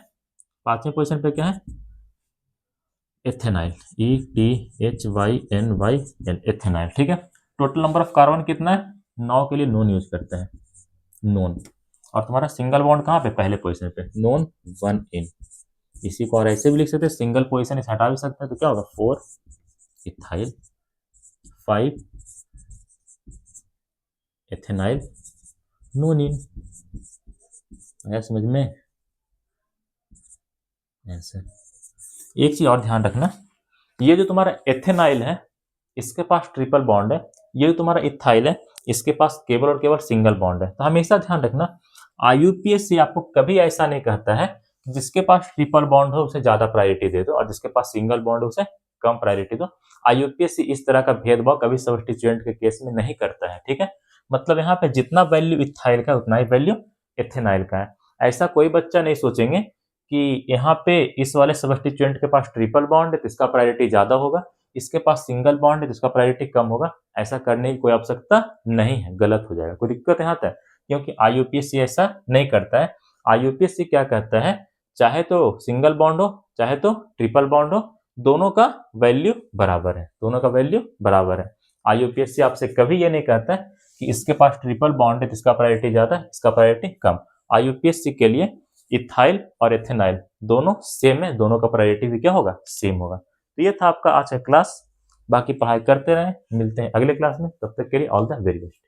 पांचवें पोजीशन पे क्या है, एथेनाइल, ETHYNYN, एथेनाइल। ठीक है, टोटल नंबर ऑफ कार्बन कितना है, 9 के लिए नोन यूज करते हैं, नोन। और तुम्हारा सिंगल बॉन्ड कहाँ पे, पहले पोजीशन पे, नोन 1 इन। इसी को और ऐसे भी लिख सकते हैं, सिंगल पोजीशन इसे हटा भी सकते हैं, तो क्या होगा, 4 इथाइल, 5 एथेनाइल, नोन इन। आया समझ में, ऐसे। एक चीज और ध्यान रखना, ये जो तुम्हारा एथेनाइल है इसके पास ट्रिपल बॉन्ड है, ये जो तुम्हारा इथाइल है इसके पास केवल और केवल सिंगल बॉन्ड है। तो हमेशा ध्यान रखना, IUPAC आपको कभी ऐसा नहीं कहता है कि जिसके पास ट्रिपल बॉन्ड हो उसे ज्यादा प्रायोरिटी दे दो और जिसके पास सिंगल बॉन्ड हो उसे कम प्रायोरिटी दो। IUPAC इस तरह का भेदभाव कभी सब्स्टिट्यूएंट के केस में नहीं करता है। ठीक है, मतलब यहाँ पे जितना वैल्यू इथाइल का उतना ही वैल्यू एथेनाइल का है। ऐसा कोई बच्चा नहीं सोचेंगे कि यहाँ पे इस वाले सब्स्टिट्यूएंट के पास ट्रिपल बॉन्ड है तो इसका प्रायोरिटी ज्यादा होगा, इसके पास सिंगल बॉन्ड है तो इसका प्रायोरिटी कम होगा। ऐसा करने की कोई आवश्यकता नहीं है, गलत हो जाएगा। कोई दिक्कत है यहाँ तक, क्योंकि IUPAC ऐसा नहीं करता है। IUPAC क्या कहता है, चाहे तो सिंगल बॉन्ड हो चाहे तो ट्रिपल बॉन्ड हो, दोनों का वैल्यू बराबर है, दोनों का वैल्यू बराबर है। IUPAC आपसे कभी ये नहीं कहता है कि इसके पास ट्रिपल बॉन्ड है तो इसका प्रायोरिटी ज्यादा, इसका प्रायोरिटी कम। IUPAC के लिए इथाइल और एथेनाइल दोनों सेम है, दोनों का प्रायोरिटी भी क्या होगा, सेम होगा। तो ये था आपका आज का क्लास। बाकी पढ़ाई करते रहें, मिलते हैं अगले क्लास में, तब तक के लिए ऑल द वेरी बेस्ट।